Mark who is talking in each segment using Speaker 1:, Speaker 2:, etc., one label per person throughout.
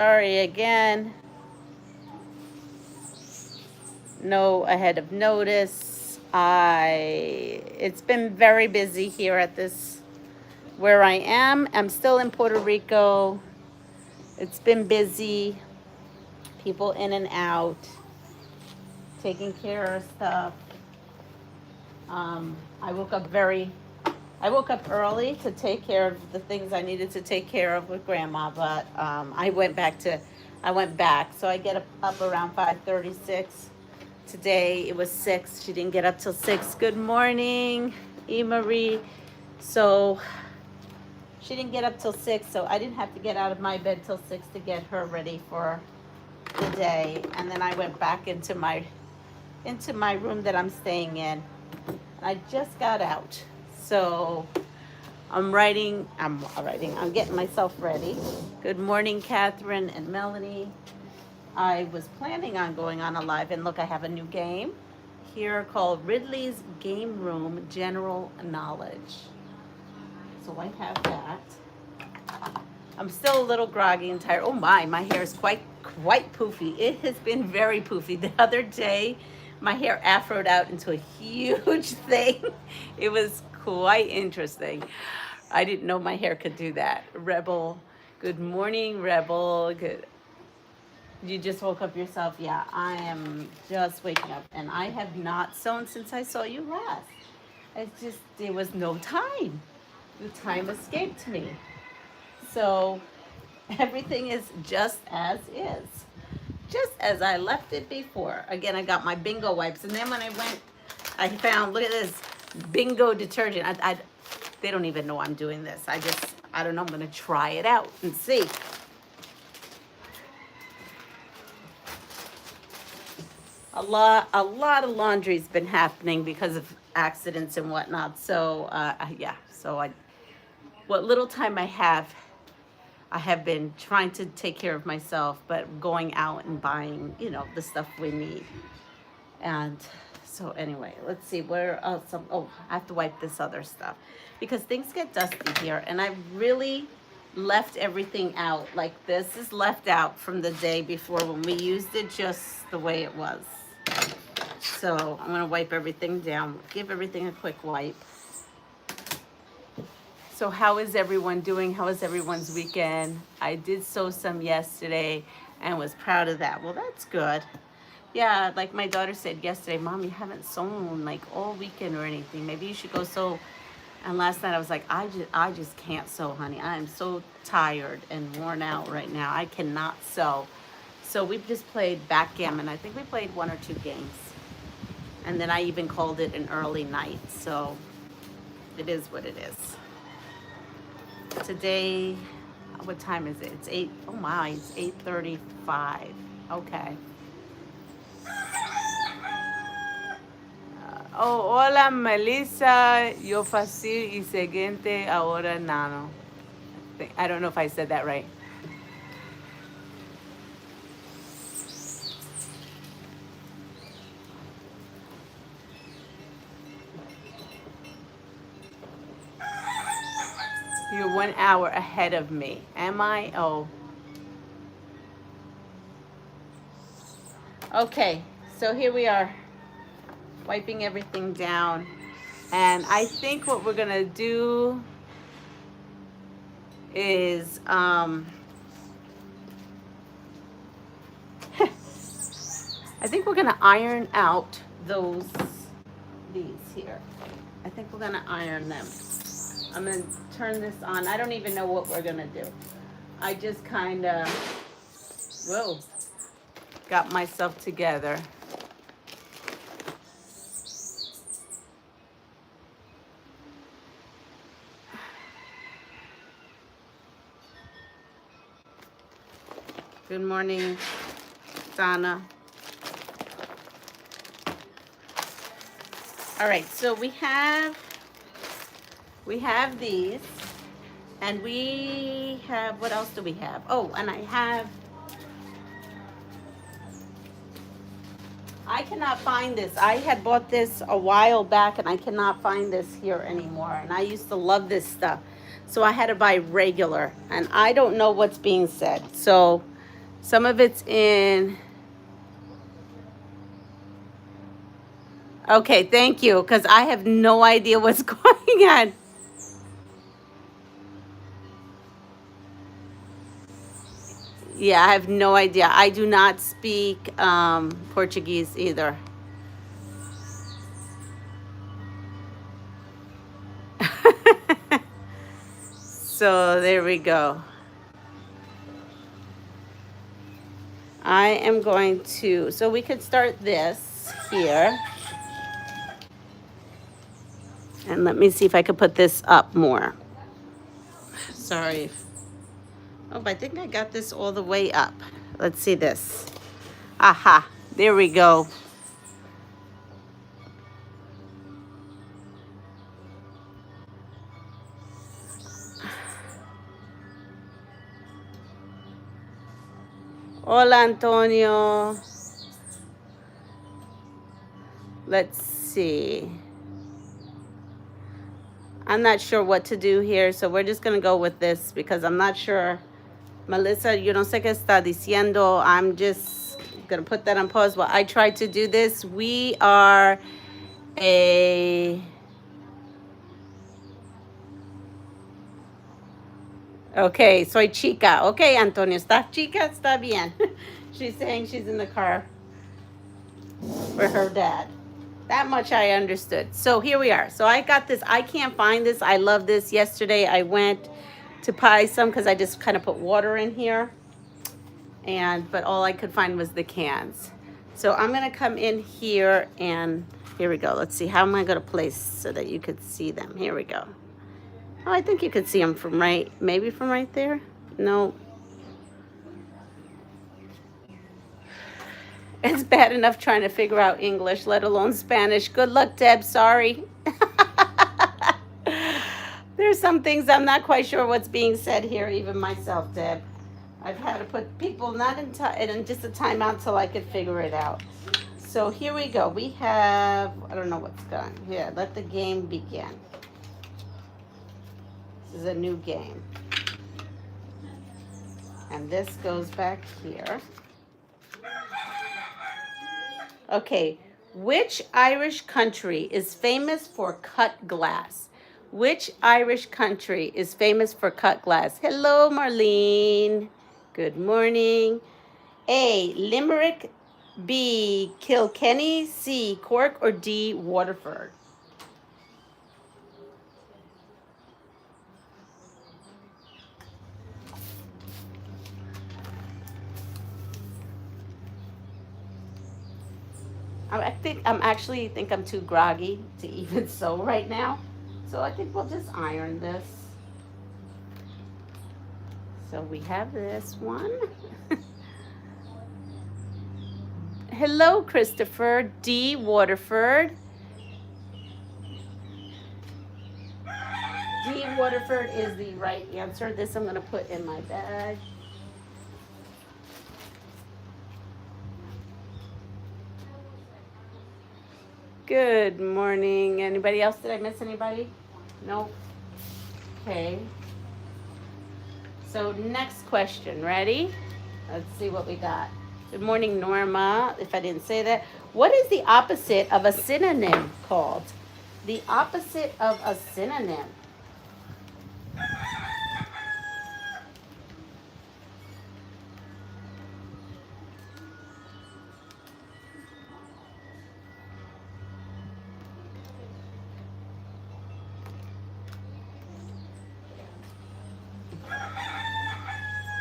Speaker 1: Sorry again. No ahead of notice. It's been very busy here at this where I am. I'm still in Puerto Rico. It's been busy. People in and out, taking care of stuff. Um, I woke up very I woke up early to take care of the things I needed to take care of with Grandma, but I went back. So I get up around 5:36. Today it was 6. She didn't get up till 6. Good morning, E. Marie. So she didn't get up till 6, so I didn't have to get out of my bed till 6 to get her ready for the day. And then I went back into my room that I'm staying in. I just got out. So I'm getting myself ready. Good morning, Catherine and Melanie. I was planning on going on a live, and look, I have a new game here called Ridley's Game Room General Knowledge. So I have that. I'm still a little groggy and tired. Oh my hair is quite poofy. It has been very poofy. The other day, my hair afroed out into a huge thing. It was quite interesting. I didn't know my hair could do that. Rebel, good morning, Rebel. Good. You just woke up yourself? Yeah, I am just waking up, and I have not sewn since I saw you last. There was no time. The time escaped me. So everything is just as is. Just as I left it before. Again, I got my bingo wipes, and then when I went, I found, look at this, bingo detergent. They don't even know I'm doing this. I don't know, I'm gonna try it out and see. A lot of laundry's been happening because of accidents and whatnot. So yeah, what little time I have been trying to take care of myself, but going out and buying, the stuff we need. And so anyway, let's see where else. I have to wipe this other stuff because things get dusty here, and I really left everything out. Like this is left out from the day before when we used it just the way it was. So I'm gonna wipe everything down, give everything a quick wipe. So how is everyone doing? How was everyone's weekend? I did sew some yesterday and was proud of that. Well, that's good. Yeah, like my daughter said yesterday, Mom, you haven't sewn like all weekend or anything. Maybe you should go sew. And last night I was like, I just can't sew, honey. I am so tired and worn out right now. I cannot sew. So we just played backgammon. I think we played 1 or 2 games. And then I even called it an early night. So it is what it is. Today, what time is it? It's 8. Oh my, it's 8:35. Okay. Oh, hola Melissa. Yo fácil y seguinte ahora nano. I don't know if I said that right. You're 1 hour ahead of me. Am I? Oh. Okay, so here we are, wiping everything down. And I think what we're gonna do is, I think we're gonna iron out these here. I think we're gonna iron them. I'm gonna turn this on. I don't even know what we're gonna do. I just kinda, got myself together. Good morning, Donna. All right, so we have these, and we have, what else do we have? Oh, and I cannot find this. I had bought this a while back, and I cannot find this here anymore. And I used to love this stuff. So I had to buy regular, and I don't know what's being said. So Some of it's in. Okay, thank you, because I have no idea what's going on. Yeah, I have no idea. I do not speak Portuguese either. So there we go. I am going to, so we could start this here. And let me see if I could put this up more. Sorry. Oh, I think I got this all the way up. Let's see this. Aha, there we go. Hola, Antonio. Let's see. I'm not sure what to do here, so we're just going to go with this because I'm not sure. Melissa, yo no sé qué está diciendo. I'm just going to put that on pause while I try to do this. We are a... Okay, soy chica. Okay, Antonio, ¿estás chica? Está bien. She's saying she's in the car for her dad. That much I understood. So here we are. So I got this. I can't find this. I love this. Yesterday I went to buy some because I just kind of put water in here. But all I could find was the cans. So I'm going to come in here and here we go. Let's see. How am I going to place so that you could see them? Here we go. Oh, I think you could see them from maybe from right there. No. It's bad enough trying to figure out English, let alone Spanish. Good luck, Deb. Sorry. There's some things I'm not quite sure what's being said here, even myself, Deb. I've had to put people not in just a timeout till I could figure it out. So here we go. We have, I don't know what's going on. Here, let the game begin. This is a new game. And this goes back here. Okay, which Irish country is famous for cut glass? Which Irish country is famous for cut glass? Hello, Marlene. Good morning. A, Limerick. B, Kilkenny. C, Cork. Or D, Waterford? I think I'm too groggy to even sew right now. So I think we'll just iron this. So we have this one. Hello, Christopher. D, Waterford. D, Waterford is the right answer. This I'm going to put in my bag. Good morning. Anybody else? Did I miss anybody? Nope. Okay. So next question. Ready? Let's see what we got. Good morning, Norma. If I didn't say that. What is the opposite of a synonym called? The opposite of a synonym.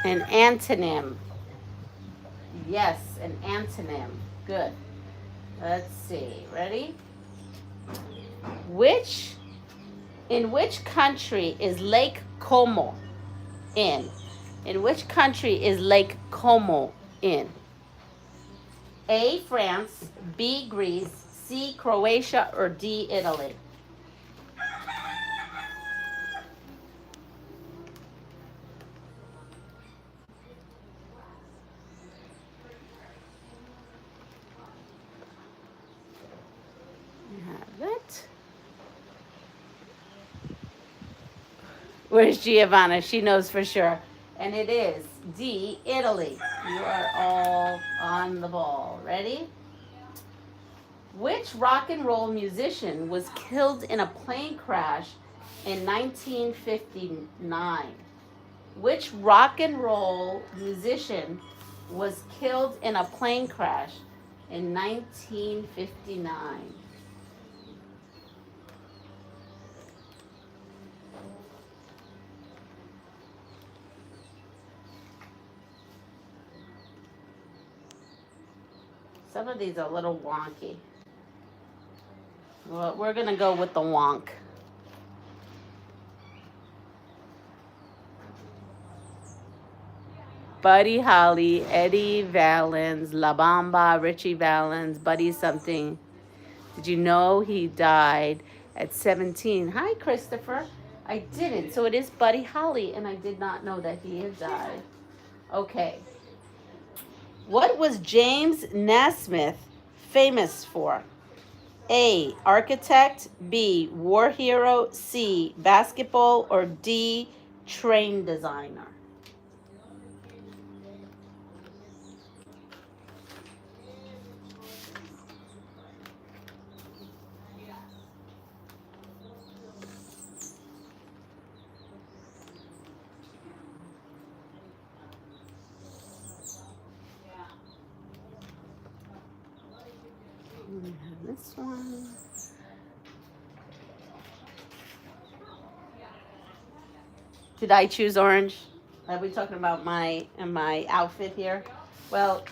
Speaker 1: An antonym. Yes, an antonym. Good. Let's see. Ready? In which country is Lake Como in? In which country is Lake Como in? A, France. B, Greece. C, Croatia. Or D, Italy? Where's Giovanna? She knows for sure. And it is D, Italy. You are all on the ball. Ready? Which rock and roll musician was killed in a plane crash in 1959? Which rock and roll musician was killed in a plane crash in 1959? Some of these are a little wonky. Well, we're going to go with the wonk. Buddy Holly, Eddie Valens, La Bamba, Richie Valens, Buddy something. Did you know he died at 17? Hi, Christopher. I didn't. So it is Buddy Holly, and I did not know that he had died. Okay. What was James Naismith famous for? A, architect, B, war hero, C, basketball, or D, train designer? We have this one. Did I choose orange? Are we talking about my outfit here? Well,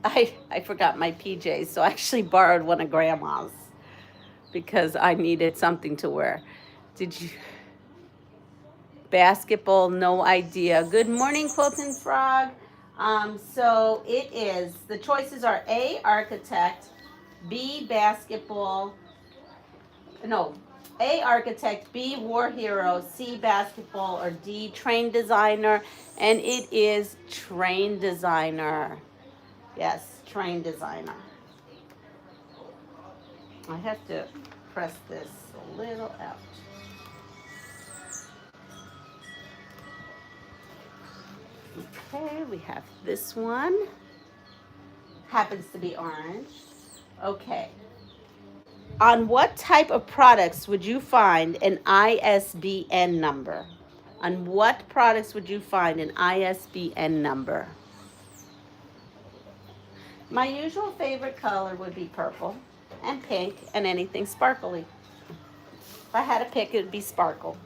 Speaker 1: I forgot my PJs, so I actually borrowed one of Grandma's because I needed something to wear. Did you? Basketball, no idea. Good morning, Quilting Frog. So it is, the choices are A, architect, B, basketball, no, A, architect, B, war hero, C, basketball, or D, train designer. And it is train designer. Yes, train designer. I have to press this a little out. Okay, we have this one. Happens to be orange. Okay. On what type of products would you find an ISBN number? On what products would you find an ISBN number? My usual favorite color would be purple and pink and anything sparkly. If I had to pick, it would be sparkle.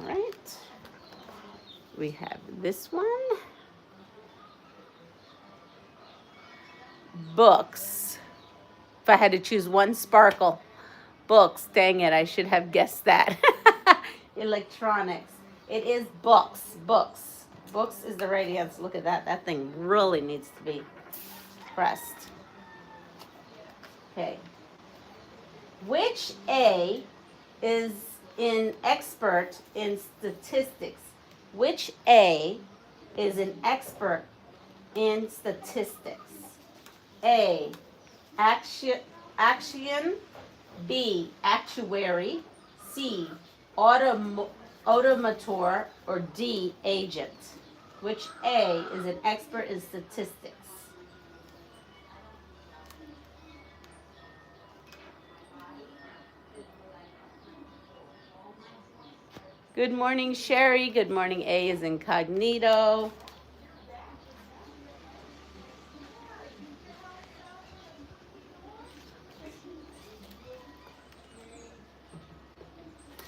Speaker 1: All right. We have this one. Books. If I had to choose one sparkle. Books. Dang it, I should have guessed that. Electronics. It is books. Books. Books is the right answer. Look at that. That thing really needs to be pressed. Okay. Which A is an expert in statistics? Which A is an expert in statistics? A, action, B, actuary, C, automator, or D, agent. Which A is an expert in statistics? Good morning, Sherry. Good morning. A is incognito.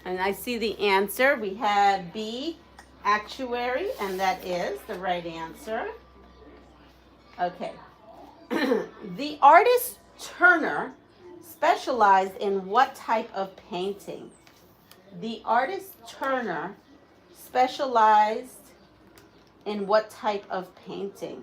Speaker 1: And I see the answer. We have B, actuary, and that is the right answer. Okay. The artist Turner specialized in what type of painting? The artist Turner specialized in what type of painting?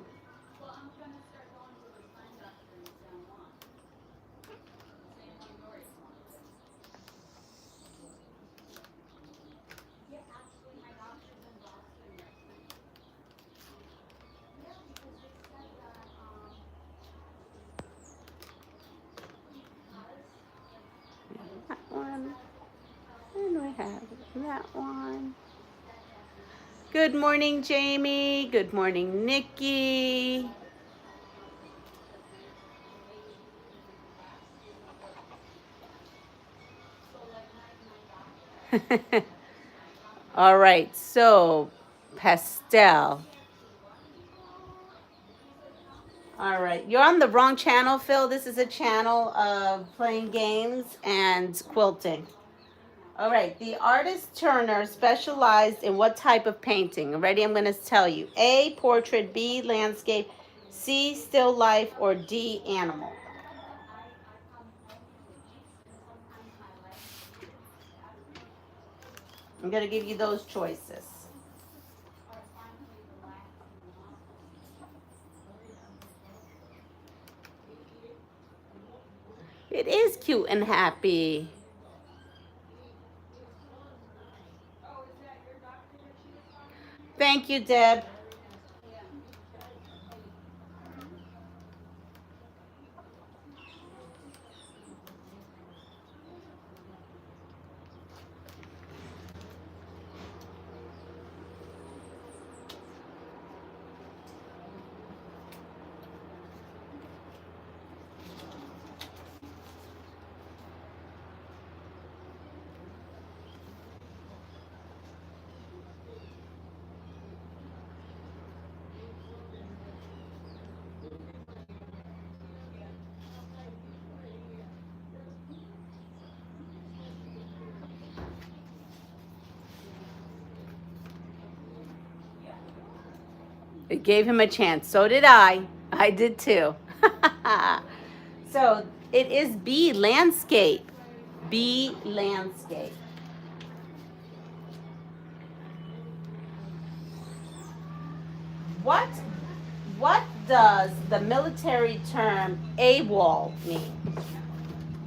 Speaker 1: have that one. Good morning, Jamie. Good morning, Nikki. All right, so pastel. All right, you're on the wrong channel, Phil. This is a channel of playing games and quilting. All right, the artist Turner specialized in what type of painting? Ready? I'm going to tell you. A, portrait, B, landscape, C, still life, or D, animal. I'm going to give you those choices. It is cute and happy. Thank you, Deb. It gave him a chance. So did I. I did too. So it is B, landscape. B, landscape. What does the military term AWOL mean?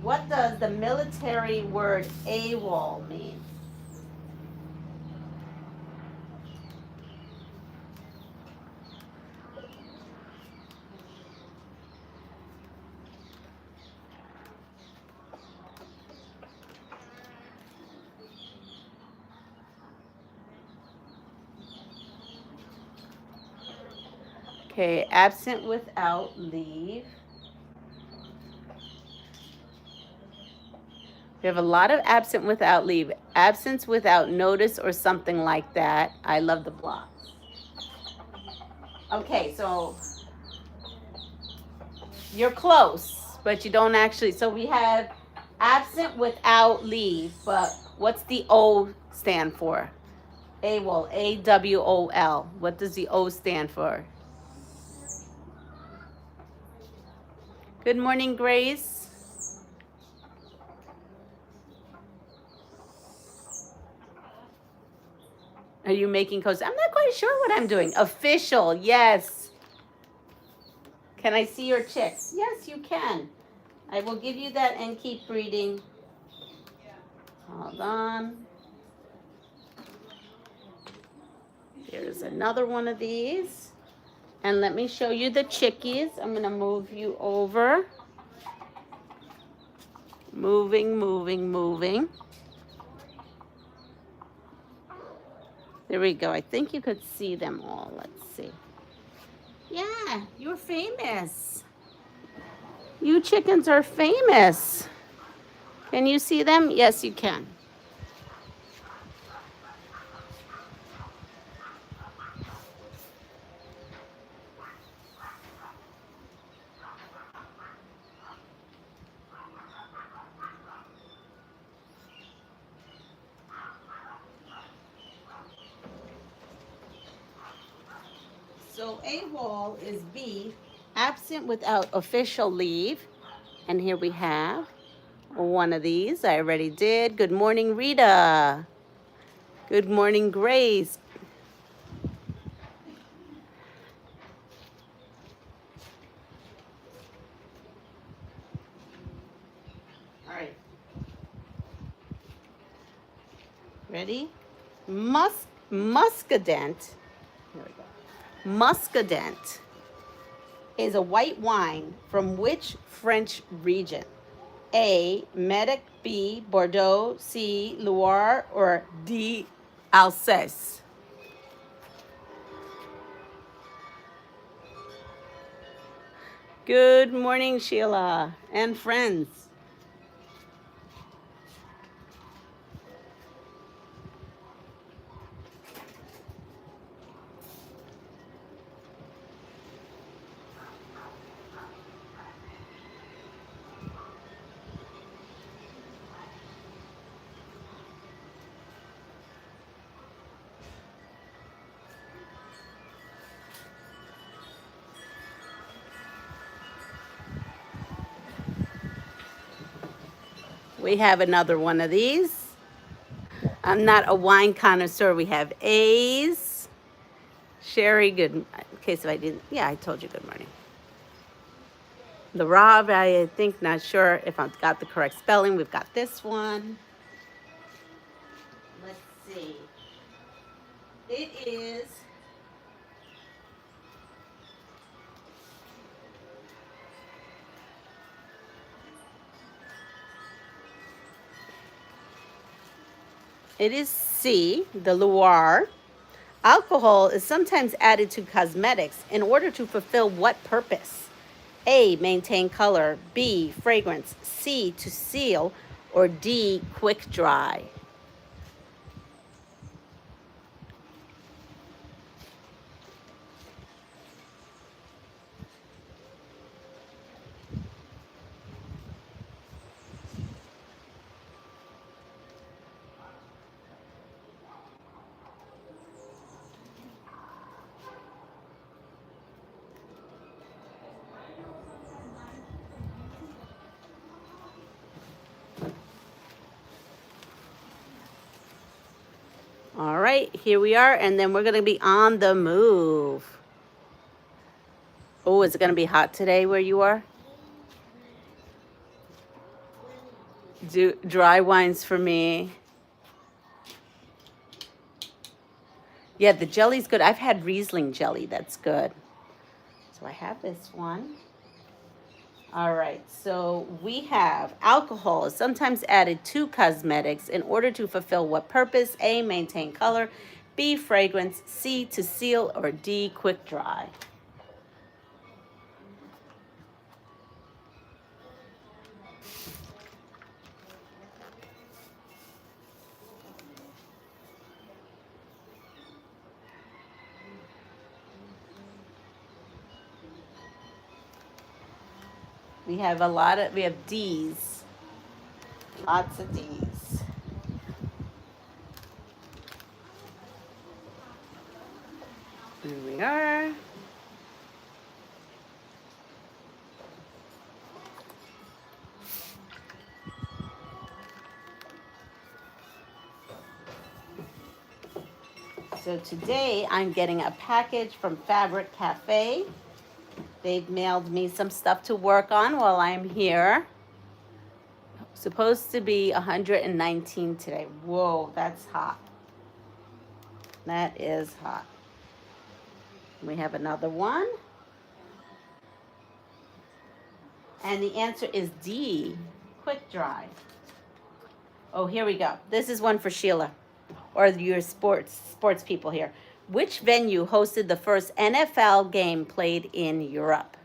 Speaker 1: What does the military word AWOL mean? Okay, absent without leave. We have a lot of absent without leave. Absence without notice or something like that. I love the blocks. Okay, so you're close, but you don't actually. So we have absent without leave, but what's the O stand for? AWOL, AWOL. What does the O stand for? Good morning, Grace. Are you making coasters? I'm not quite sure what I'm doing. Official, yes. Can I see your chicks? Yes, you can. I will give you that and keep reading. Hold on. Here's another one of these. And let me show you the chickies. I'm going to move you over. Moving, moving, moving. There we go. I think you could see them all. Let's see. Yeah, you're famous. You chickens are famous. Can you see them? Yes, you can. So AWOL is B, absent without official leave. And here we have one of these. I already did. Good morning, Rita. Good morning, Grace. All right. Ready? Muscadent. Here we go. Muscadent is a white wine from which French region? A, Medic, B, Bordeaux, C, Loire, or D, Alsace? Good morning, Sheila and friends. We have another one of these. I'm not a wine connoisseur. We have A's. Sherry, good. In case if I didn't, yeah, I told you good morning. The Rob, I think, not sure if I've got the correct spelling. We've got this one. Let's see. It is C, the Loire. Alcohol is sometimes added to cosmetics in order to fulfill what purpose? A, maintain color, B, fragrance, C, to seal, or D, quick dry? All right, here we are, and then we're going to be on the move. Oh, is it going to be hot today where you are? Do dry wines for me. Yeah, the jelly's good. I've had Riesling jelly. That's good. So I have this one. All right, so we have alcohol is sometimes added to cosmetics in order to fulfill what purpose? A, maintain color, B, fragrance, C, to seal, or D, quick dry? We have we have D's. Lots of D's. Here we are. So today I'm getting a package from Fabric Cafe. They've mailed me some stuff to work on while I'm here. Supposed to be 119 today. Whoa, that's hot. That is hot. We have another one. And the answer is D, quick dry. Oh, here we go. This is one for Sheila, or your sports people here. Which venue hosted the first NFL game played in Europe?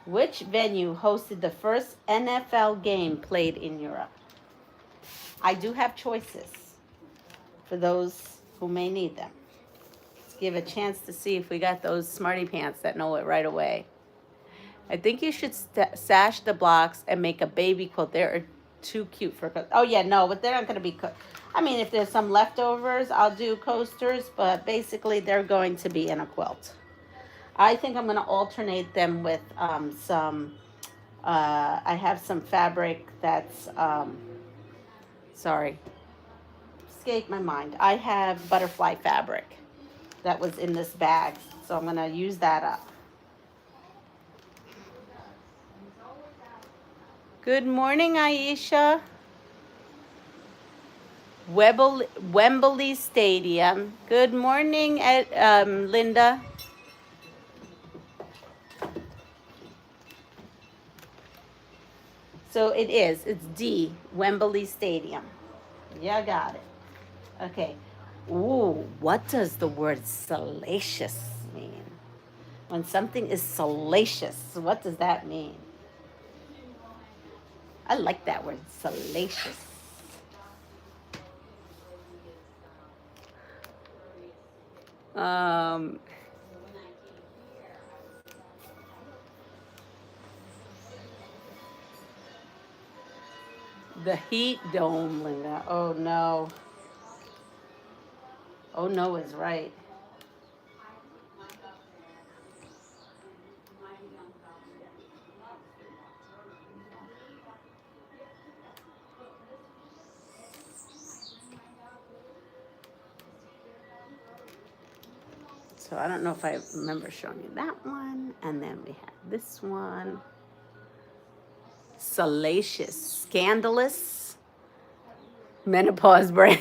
Speaker 1: Which venue hosted the first NFL game played in Europe? I do have choices for those who may need them. Let's give a chance to see if we got those smarty pants that know it right away. I think you should sash the blocks and make a baby quilt. They're too cute for oh yeah, no, but they're not going to be I mean, if there's some leftovers, I'll do coasters, but basically they're going to be in a quilt. I think I'm going to alternate them with some, I have some fabric that's, sorry, escaped my mind. I have butterfly fabric that was in this bag, so I'm going to use that up. Good morning, Aisha. Wembley Stadium. Good morning, Linda. So it is. It's D, Wembley Stadium. Yeah, got it. Okay. Ooh, what does the word salacious mean? When something is salacious, what does that mean? I like that word, salacious. Um, the heat dome, Linda. Oh no. Oh no is right. So I don't know if I remember showing you that one. And then we have this one. Salacious, scandalous, menopause brain.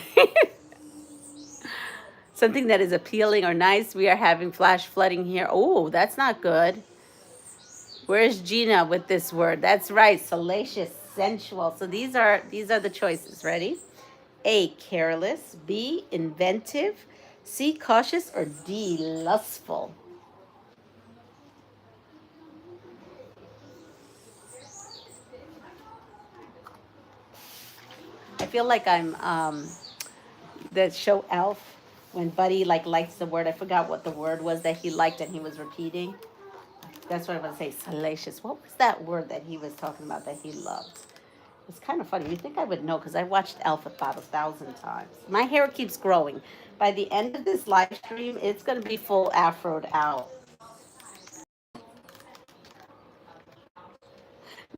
Speaker 1: Something that is appealing or nice. We are having flash flooding here. Oh, that's not good. Where's Gina with this word? That's right, salacious, sensual. So these are the choices. Ready? A, careless. B, inventive. C, cautious. Or D, lustful. I feel like I'm the show Elf when Buddy likes the word. I forgot what the word was that he liked and he was repeating. That's what I was going to say. Salacious. What was that word that he was talking about that he loved? It's kind of funny. You think I would know because I watched Elf about 1,000 times. My hair keeps growing. By the end of this live stream, it's going to be full afroed out.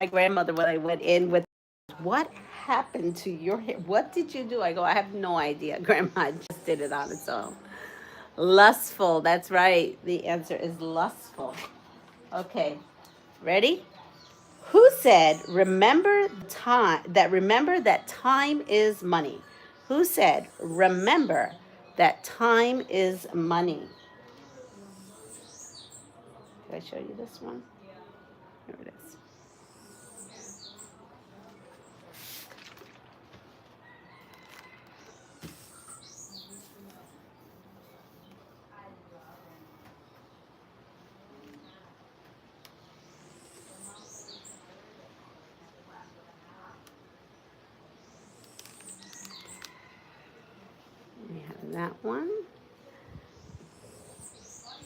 Speaker 1: My grandmother, when I went in with, what happened to your hair? What did you do? I go, I have no idea. Grandma just did it on its own. Lustful. That's right. The answer is lustful. Okay. Ready? Who said, remember that time is money? Who said, remember that time is money? Did I show you this one? Here it is. We have that one.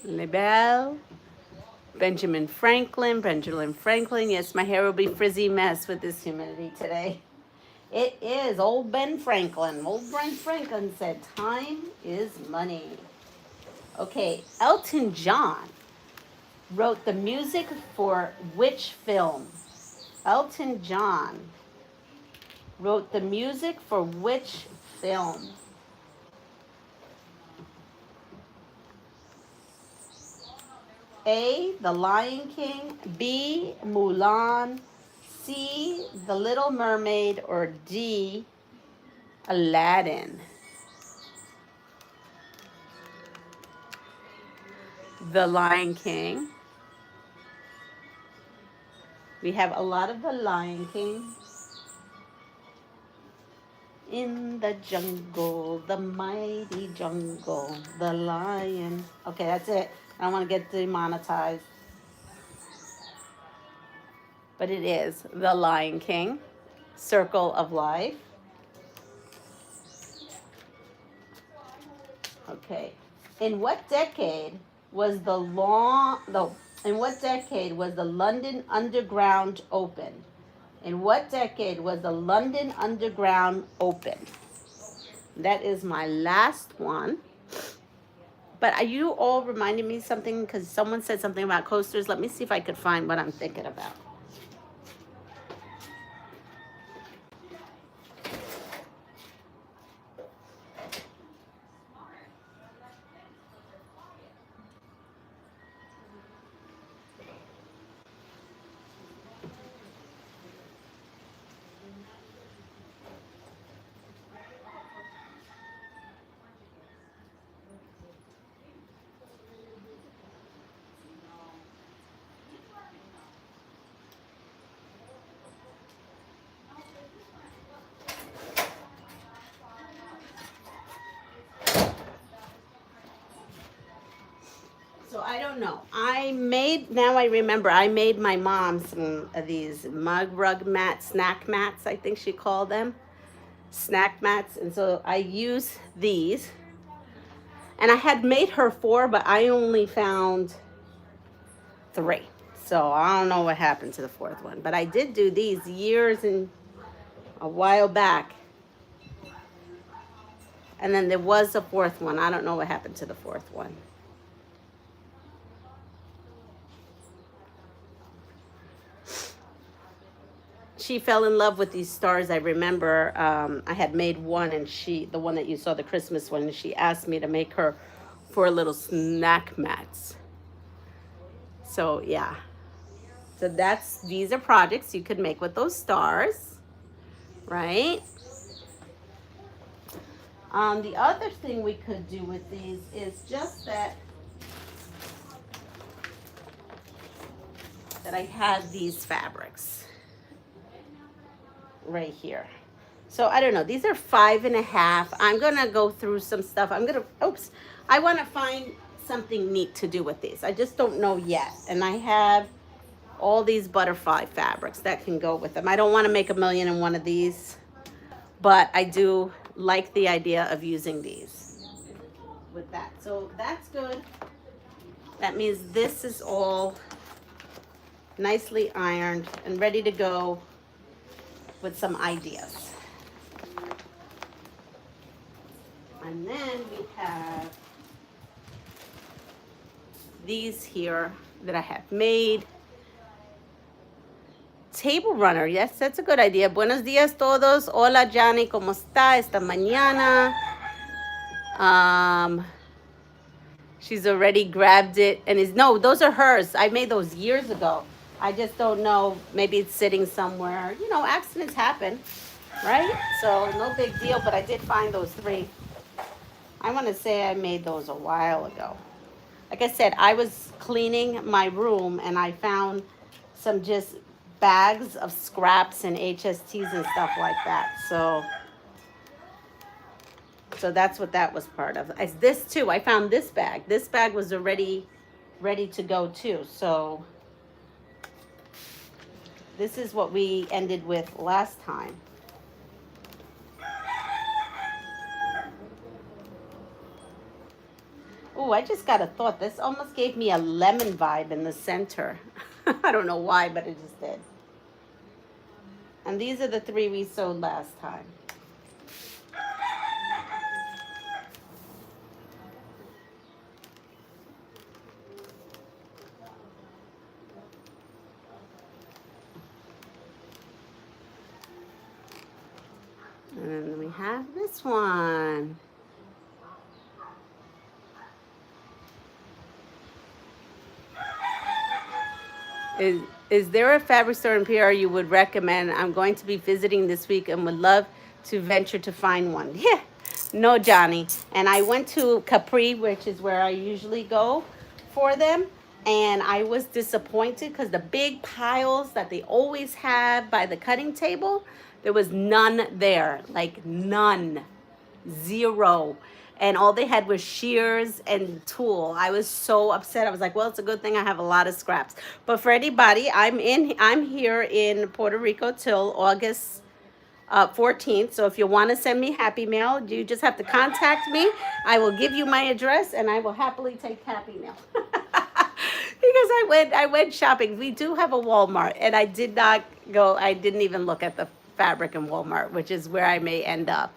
Speaker 1: Lebel. Benjamin Franklin. Yes, my hair will be frizzy mess with this humidity today. It is old Ben Franklin. Old Ben Franklin said, time is money. Okay, Elton John wrote the music for which film? Elton John wrote the music for which film? A, The Lion King. B, Mulan. C, The Little Mermaid. Or D, Aladdin. The Lion King. We have a lot of The Lion King. In the jungle, the mighty jungle, the lion. Okay, that's it. I don't want to get demonetized. But it is The Lion King, Circle of Life. Okay. In what decade was the London Underground open? In what decade was the London Underground open? That is my last one. But are you all reminding me something? Because someone said something about coasters. Let me see if I could find what I'm thinking about. don't know. Now I remember, I made my mom some of these mug rug mats, snack mats, I think she called them. Snack mats. And so I use these. And I had made her 4, but I only found 3. So I don't know what happened to the 4th one. But I did do these years and a while back. And then there was a 4th one. I don't know what happened to the 4th one. She fell in love with these stars. I remember I had made one, and the one that you saw, the Christmas one, and she asked me to make her 4 little snack mats. So yeah. So these are projects you could make with those stars, right? The other thing we could do with these is just that I had these fabrics right here. So I don't know, these are 5.5. I'm gonna go through some stuff. I want to find something neat to do with these. I just don't know yet. And I have all these butterfly fabrics that can go with them. I don't want to make 1,000,001 of these, but I do like the idea of using these with that. So that's good. That means this is all nicely ironed and ready to go with some ideas. And then we have these here that I have made. Table runner, yes, that's a good idea. Buenos días todos. Hola, Johnny, ¿cómo está esta mañana? She's already grabbed it and no, those are hers. I made those years ago. I just don't know. Maybe it's sitting somewhere. You know, accidents happen, right? So no big deal, but I did find those 3. I want to say I made those a while ago. Like I said, I was cleaning my room and I found some just bags of scraps and HSTs and stuff like that. So that's what that was part of. This too, I found this bag. This bag was already ready to go too. So this is what we ended with last time. Oh, I just got a thought. This almost gave me a lemon vibe in the center. I don't know why, but it just did. And these are the 3 we sewed last time. And then we have this one. Is there a fabric store in PR you would recommend? I'm going to be visiting this week and would love to venture to find one. Yeah, no, Johnny. And I went to Capri, which is where I usually go for them. And I was disappointed because the big piles that they always have by the cutting table, there was none there. Like none. 0. And all they had was shears and tulle. I was so upset. I was like, well, it's a good thing I have a lot of scraps. But for anybody, I'm here in Puerto Rico till August 14th. So if you want to send me Happy Mail, you just have to contact me. I will give you my address and I will happily take Happy Mail. Because I went shopping. We do have a Walmart, and I didn't even look at the fabric in Walmart, which is where I may end up.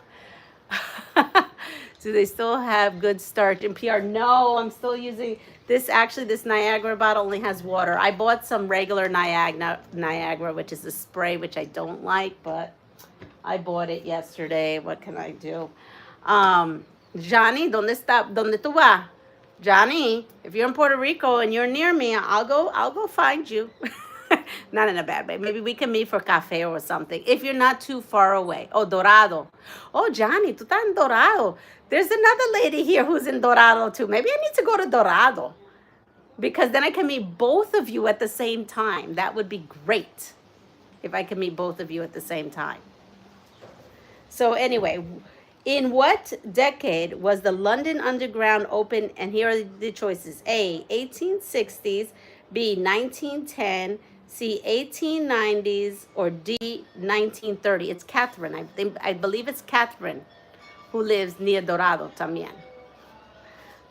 Speaker 1: Do they still have good starch in PR? No, I'm still using this. Actually, this Niagara bottle only has water. I bought some regular Niagara, which is a spray, which I don't like, but I bought it yesterday. What can I do? Johnny, ¿dónde tú vas? Johnny, if you're in Puerto Rico and you're near me, I'll go find you. Not in a bad way. Maybe we can meet for cafe or something. If you're not too far away. Oh, Dorado. Oh, Johnny, tú estás en Dorado. There's another lady here who's in Dorado too. Maybe I need to go to Dorado. Because then I can meet both of you at the same time. That would be great. If I can meet both of you at the same time. So anyway, In what decade was the London Underground opened? And here are the choices. A, 1860s, B, 1910, C, 1890s, or D, 1930. It's Catherine. I believe it's Catherine who lives near Dorado también.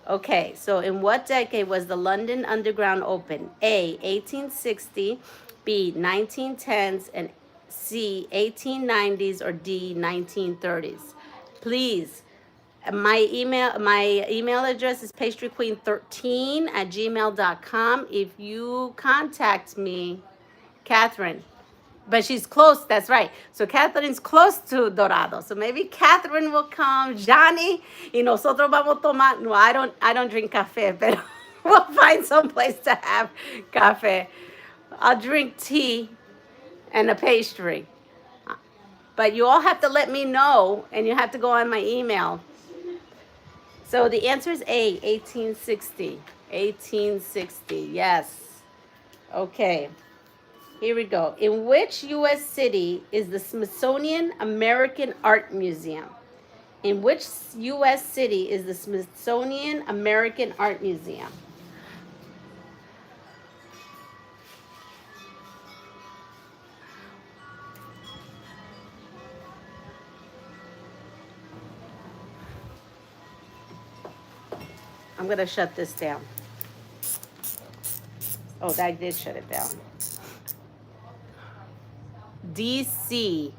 Speaker 1: Okay, so in what decade was the London Underground opened? A, 1860, B, 1910s, and C, 1890s, or D, 1930s. Please, my email address is pastryqueen13@gmail.com. If you contact me, Catherine, but she's close, that's right. So Catherine's close to Dorado. So maybe Catherine will come, Johnny, y nosotros vamos a tomar. No, I don't drink café, but we'll find some place to have café. I'll drink tea and a pastry. But you all have to let me know, and you have to go on my email. So the answer is A, 1860. 1860, yes. Okay. Here we go. In which U.S. city is the Smithsonian American Art Museum? In which U.S. city is the Smithsonian American Art Museum? I'm going to shut this down. Oh, I did shut it down. DC.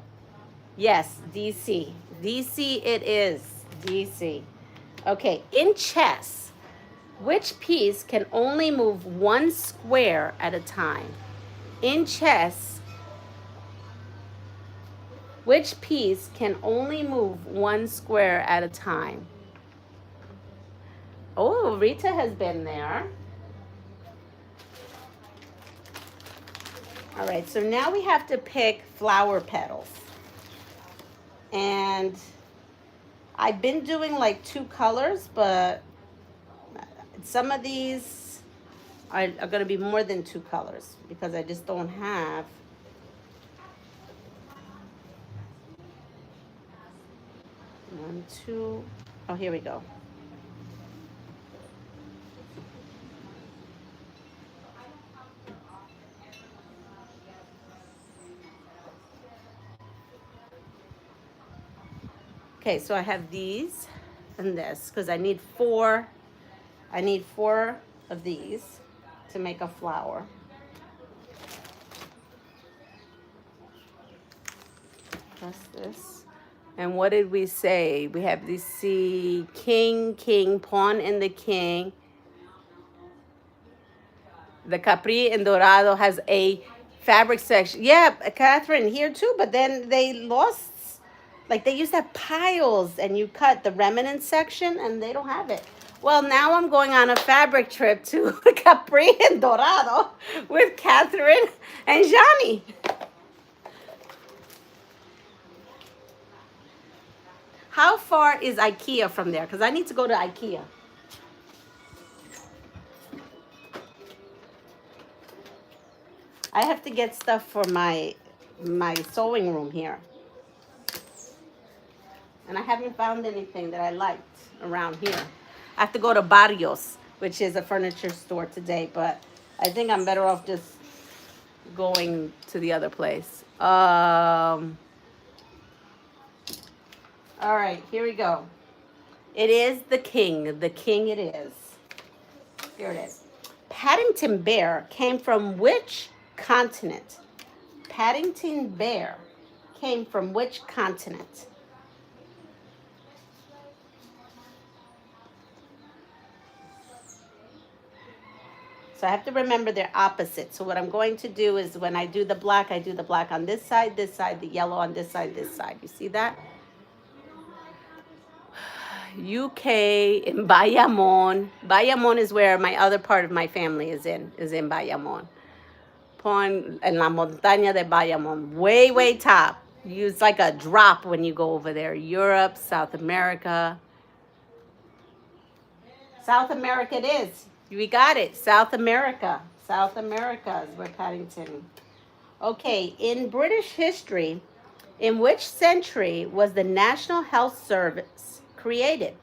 Speaker 1: Yes, DC. DC it is. DC. Okay, in chess, which piece can only move one square at a time? In chess, which piece can only move one square at a time? Oh, Rita has been there. All right, so now we have to pick flower petals. And I've been doing like 2 colors, but some of these are going to be more than 2 colors because I just don't have. One, two. Oh, here we go. Okay, so I have these and this because I need 4. I need 4 of these to make a flower. That's this. And what did we say? We have these king, pawn and the king. The Capri and Dorado has a fabric section. Yeah, Catherine, here too, but then they lost. Like they used to have piles and you cut the remnant section and they don't have it. Well, now I'm going on a fabric trip to Capri and Dorado with Catherine and Johnny. How far is IKEA from there? Because I need to go to IKEA. I have to get stuff for my sewing room here. And I haven't found anything that I liked around here. I have to go to Barrios, which is a furniture store today, but I think I'm better off just going to the other place. All right, here we go. It is the king. The king it is. Here it is. Paddington Bear came from which continent? Paddington Bear came from which continent? So I have to remember they're opposite. So what I'm going to do is when I do the black, I do the black on this side, the yellow on this side. You see that? UK in Bayamon. Bayamon is where my other part of my family is in Bayamon. En la montaña de Bayamon. Way, way top. It's like a drop when you go over there. Europe, South America. South America it is. We got it. South America. South America is where Paddington. Okay, in British history, In which century was the National Health Service created?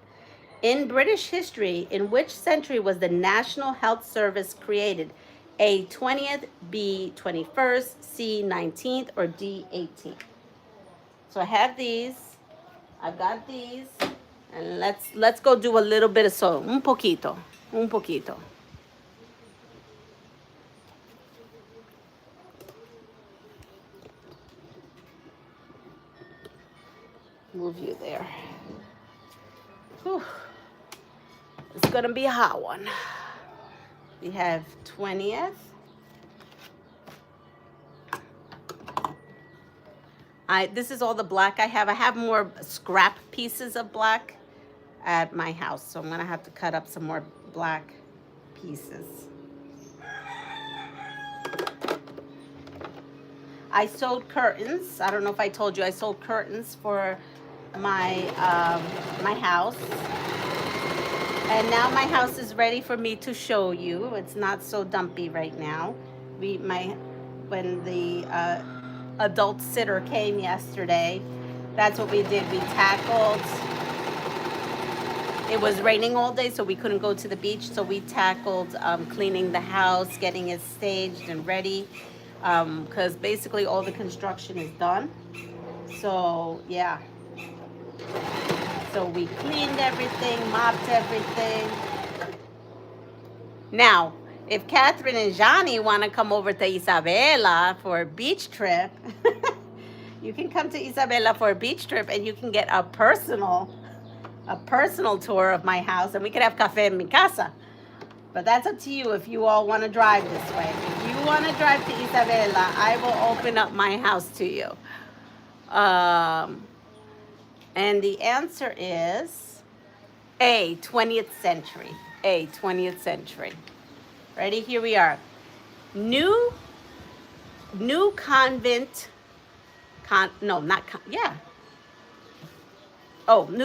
Speaker 1: In British history, in which century was the National Health Service created? A, 20th, B, 21st, C, 19th, or D, 18th? So I have these. I've got these. And let's go do a little bit of sewing. Un poquito. Un poquito. Move you there. Whew. It's gonna be a hot one. We have 20th. This is all the black I have. I have more scrap pieces of black at my house, so I'm gonna have to cut up some more black pieces. I sewed curtains. I don't know if I told you I sold curtains for my my house. And now my house is ready for me to show you. It's not so dumpy right now. When the adult sitter came yesterday, that's what we did. We tackled. It was raining all day, so we couldn't go to the beach. So we tackled cleaning the house, getting it staged and ready, because basically all the construction is done. So yeah. So we cleaned everything, mopped everything. Now, if Catherine and Johnny want to come over to Isabela for a beach trip, you can come to Isabela for a beach trip and you can get a personal tour of my house, and we could have cafe en mi casa. But that's up to you if you all want to drive this way. If you want to drive to Isabela, I will open up my house to you. And the answer is A, 20th century. A, 20th century. Ready? Here we are. New Convent. New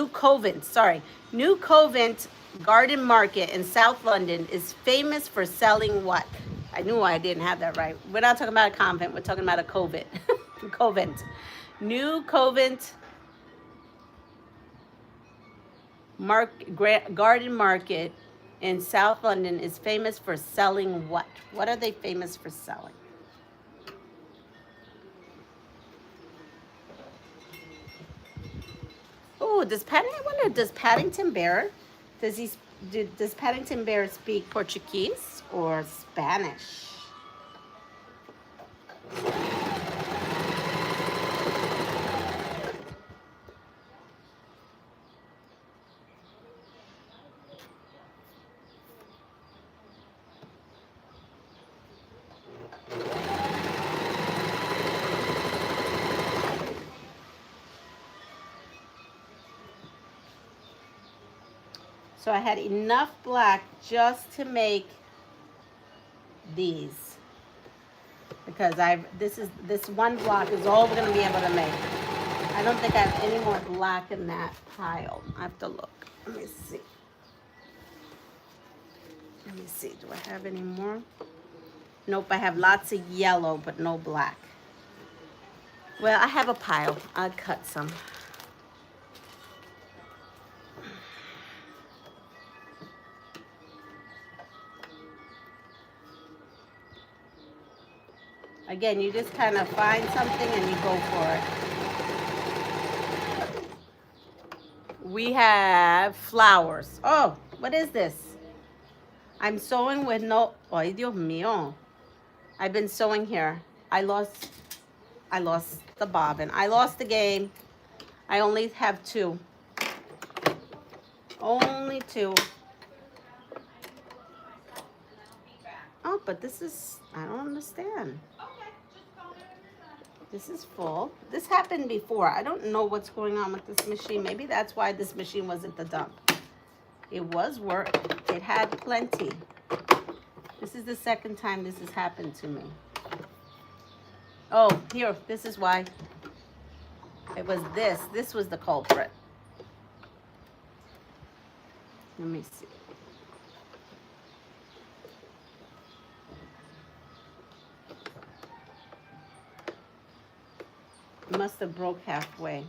Speaker 1: Covent. Sorry. New Covent Garden Market in South London is famous for selling what? I knew I didn't have that right. We're not talking about a convent. We're talking about a covent. Covent. New Covent Garden Market in South London is famous for selling what? What are they famous for selling? Oh, does Paddington Bear speak Portuguese or Spanish? So I had enough black just to make these, because this one block is all we're gonna be able to make. I don't think I have any more black in that pile. I have to look. Let me see. Do I have any more? Nope, I have lots of yellow, but no black. Well, I have a pile. I'll cut some. Again, you just kind of find something and you go for it. We have flowers. Oh, what is this? I'm sewing with no... Ay, Dios mío. I've been sewing here. I lost the bobbin. I lost the game. I only have two. Only two. Oh, but this is... I don't understand. This is full. This happened before. I don't know what's going on with this machine. Maybe that's why this machine wasn't the dump. It was work. It had plenty. This is the second time this has happened to me. Oh, here. This is why. It was this. This was the culprit. Let me see. It must have broke halfway.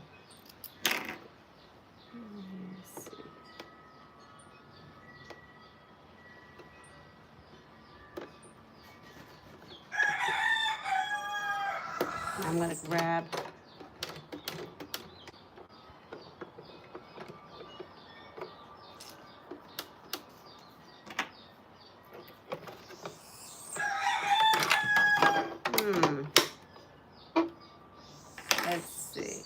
Speaker 1: Let's see. I'm going to grab let's see.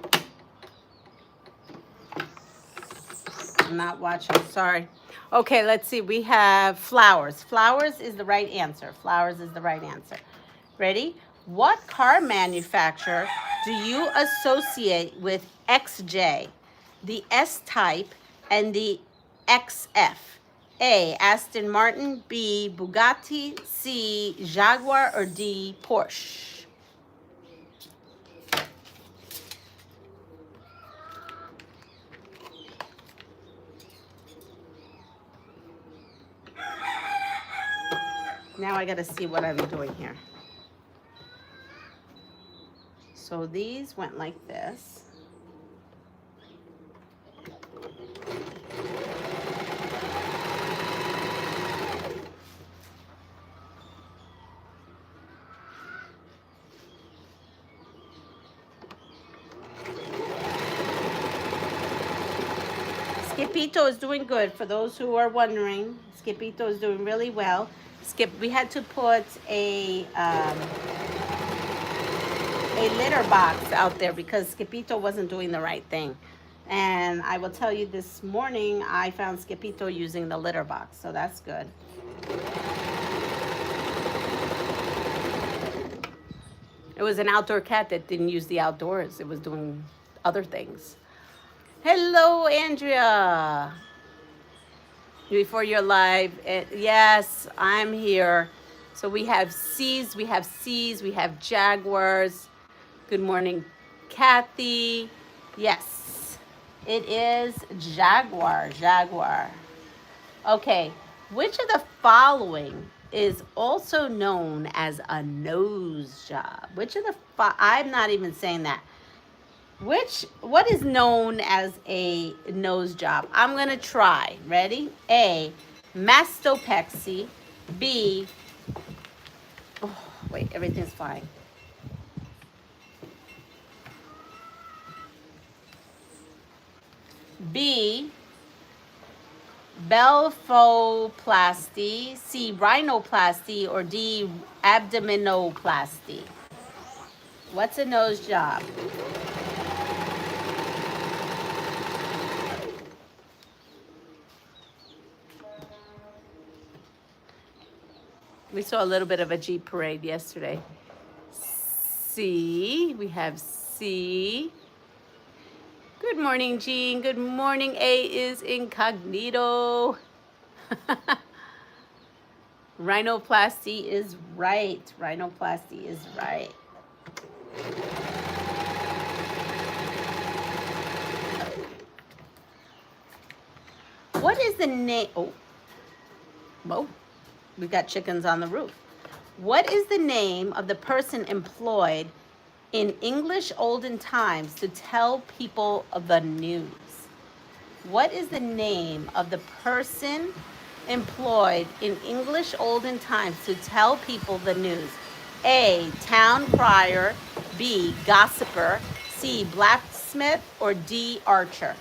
Speaker 1: Okay. I'm not watching, sorry. Okay, let's see. We have flowers. Flowers is the right answer. Flowers is the right answer. Ready? What car manufacturer do you associate with XJ, the S-Type, and the XF? A, Aston Martin, B, Bugatti, C, Jaguar, or D, Porsche? Now I gotta see what I'm doing here. So these went like this. Skipito is doing good. For those who are wondering, Skipito is doing really well. We had to put a litter box out there because Skipito wasn't doing the right thing. And I will tell you, this morning I found Skipito using the litter box, so that's good. It was an outdoor cat that didn't use the outdoors. It was doing other things. Hello, Andrea. Before you're live, yes, I'm here. So we have C's, we have Jaguars. Good morning, Kathy. Yes, it is Jaguar. Okay, which of the following is also known as a nose job? I'm not even saying that. What is known as a nose job? I'm gonna try. Ready? A, mastopexy. B, oh wait, everything's fine. B, blepharoplasty. C, rhinoplasty. Or D, abdominoplasty. What's a nose job? We saw a little bit of a Jeep parade yesterday. C, we have C. Good morning, Jean. Good morning. A is incognito. Rhinoplasty is right. Rhinoplasty is right. What is the name? Oh, we've got chickens on the roof. What is the name of the person employed in English olden times to tell people of the news? What is the name of the person employed in English olden times to tell people the news? A, town crier. B, gossiper. C, blacksmith. Or D, archer?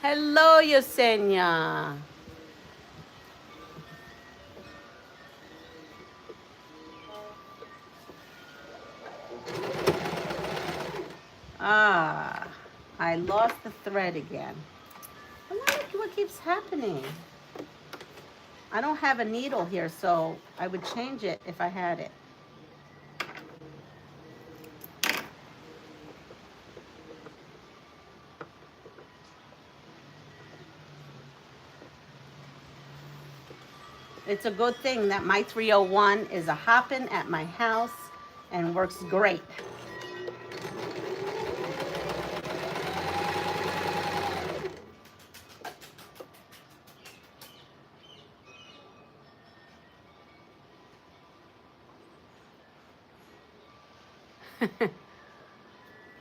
Speaker 1: Hello, Yesenia. I lost the thread again. I wonder what keeps happening. I don't have a needle here, so I would change it if I had it. It's a good thing that my 301 is a hopping at my house and works great.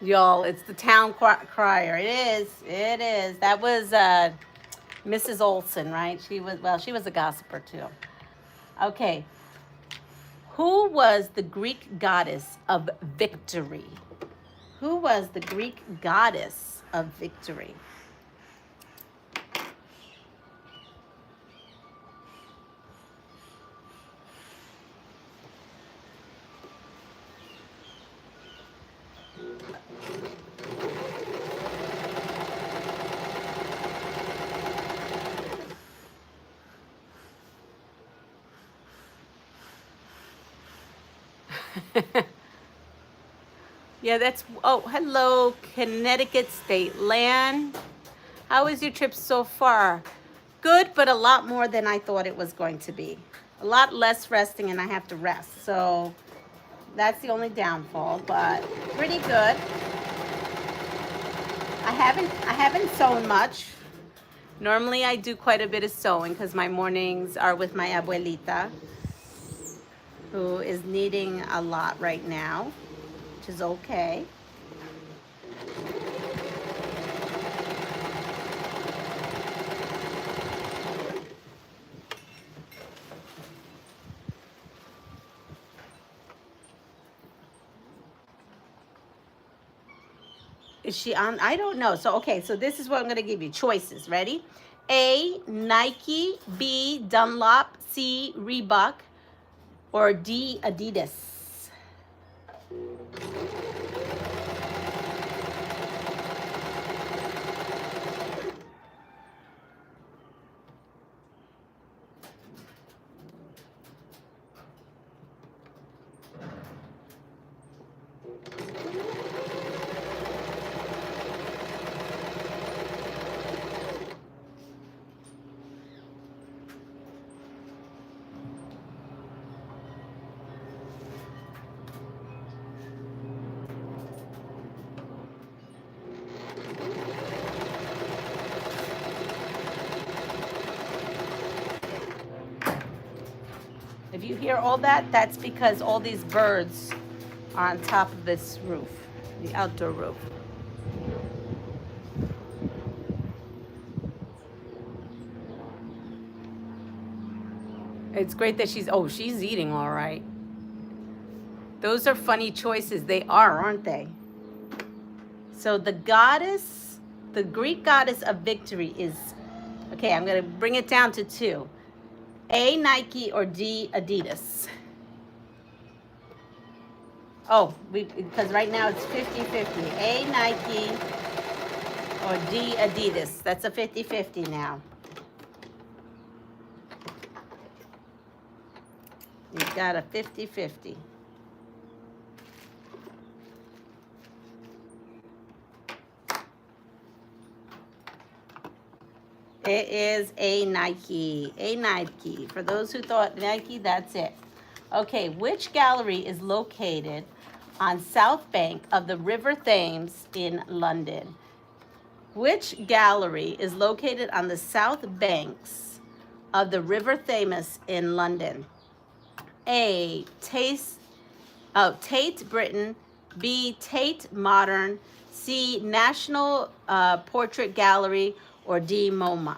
Speaker 1: Y'all, it's the town crier. It is. It is. That was Mrs. Olson, right? She was a gossiper too. Okay. Who was the Greek goddess of victory? Who was the Greek goddess of victory? Yeah, that's, oh, hello, Connecticut State Land. How was your trip so far? Good, but a lot more than I thought it was going to be. A lot less resting, and I have to rest. So that's the only downfall, but pretty good. I haven't sewn much. Normally I do quite a bit of sewing because my mornings are with my abuelita, who is needing a lot right now, which is okay. Is she on? I don't know. So, okay, so this is what I'm going to give you. Choices. Ready? A, Nike. B, Dunlop. C, Reebok. Or D, Adidas. If you hear all that, that's because all these birds are on top of this roof, the outdoor roof. It's great that she's eating all right. Those are funny choices. They are, aren't they? So the Greek goddess of victory is, okay, I'm going to bring it down to two. A, Nike, or D, Adidas. Oh, because right now it's 50-50. A, Nike, or D, Adidas. That's a 50-50 now. You've got a 50-50. It is a Nike. A Nike. For those who thought Nike, that's it. Okay, which gallery is located on South Bank of the River Thames in London? Which gallery is located on the South Banks of the River Thames in London? A, Tate Britain. B, Tate Modern. C, National Portrait Gallery. Or D, MoMA.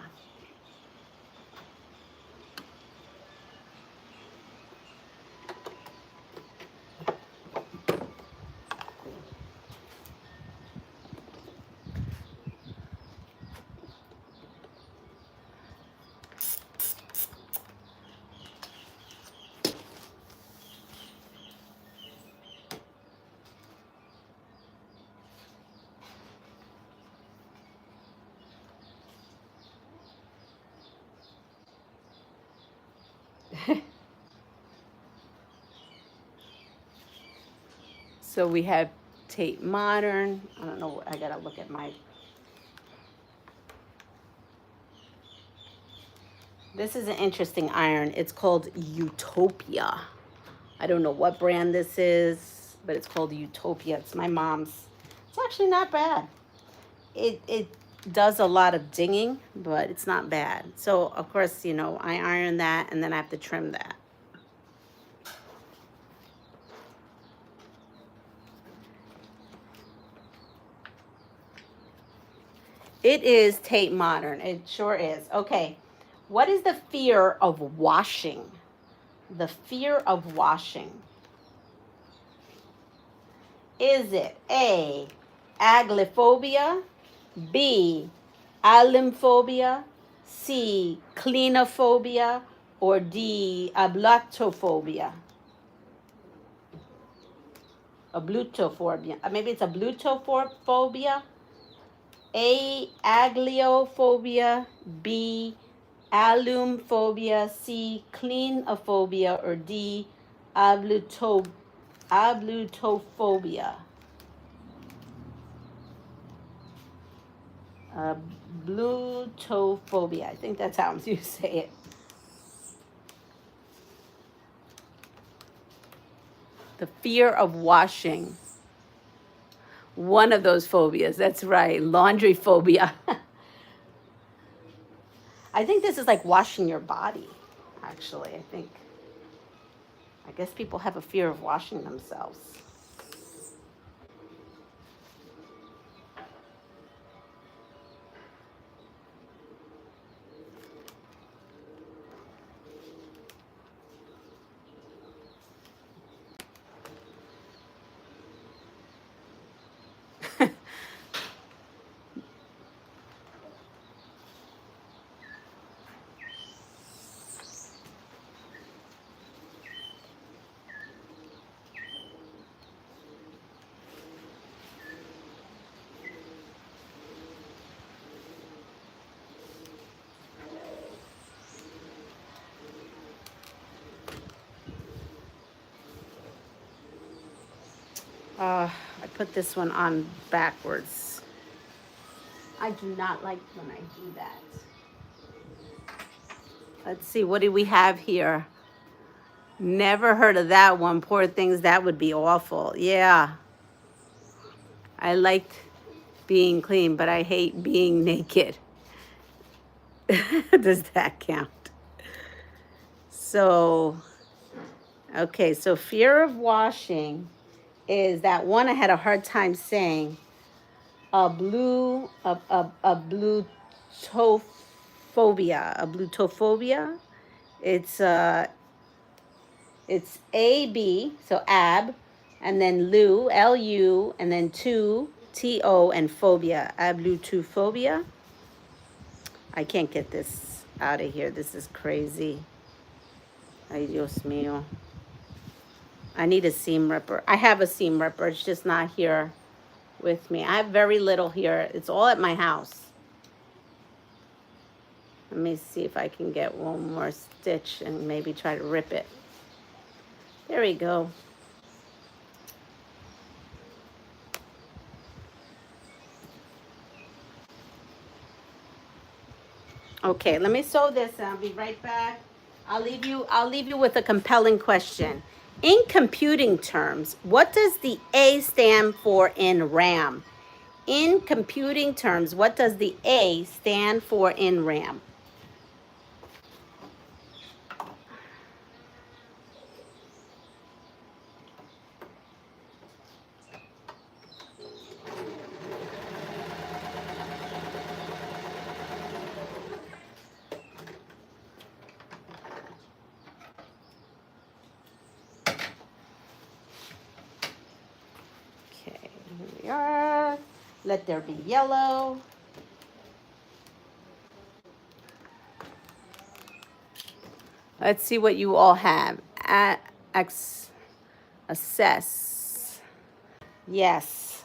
Speaker 1: So we have Tate Modern. I don't know. I gotta look at my. This is an interesting iron. It's called Utopia. I don't know what brand this is, but it's called Utopia. It's my mom's. It's actually not bad. It does a lot of dinging, but it's not bad. So, of course, you know, I iron that and then I have to trim that. It is Tate Modern. It sure is. Okay. What is the fear of washing? The fear of washing. Is it A, aglophobia, B, alimphobia, C, cleanophobia, or D, ablutophobia? Ablutophobia. Maybe it's ablutophobia. A, agliophobia, B, alumphobia, C, cleanophobia, or D, ablutophobia. Blutophobia. I think that's how you say it. The fear of washing. One of those phobias. That's right. Laundry phobia. I think this is like washing your body, actually. I guess people have a fear of washing themselves. I put this one on backwards. I do not like when I do that. Let's see, what do we have here? Never heard of that one. Poor things, that would be awful. Yeah. I liked being clean, but I hate being naked. Does that count? So, okay, so fear of washing is that one I had a hard time saying. Ablutophobia. Ablutophobia. It's A-B, so ab, and then lu, L-U, and then to, T-O, and phobia. Ablutophobia. I can't get this out of here. This is crazy. Ay, Dios mío. I need a seam ripper. I have a seam ripper. It's just not here with me. I have very little here. It's all at my house. Let me see if I can get one more stitch and maybe try to rip it. There we go. Okay, let me sew this and I'll be right back. I'll leave you with a compelling question. In computing terms, what does the A stand for in RAM? In computing terms, what does the A stand for in RAM? Okay, here we are. Let there be yellow. Let's see what you all have. Assess. Yes,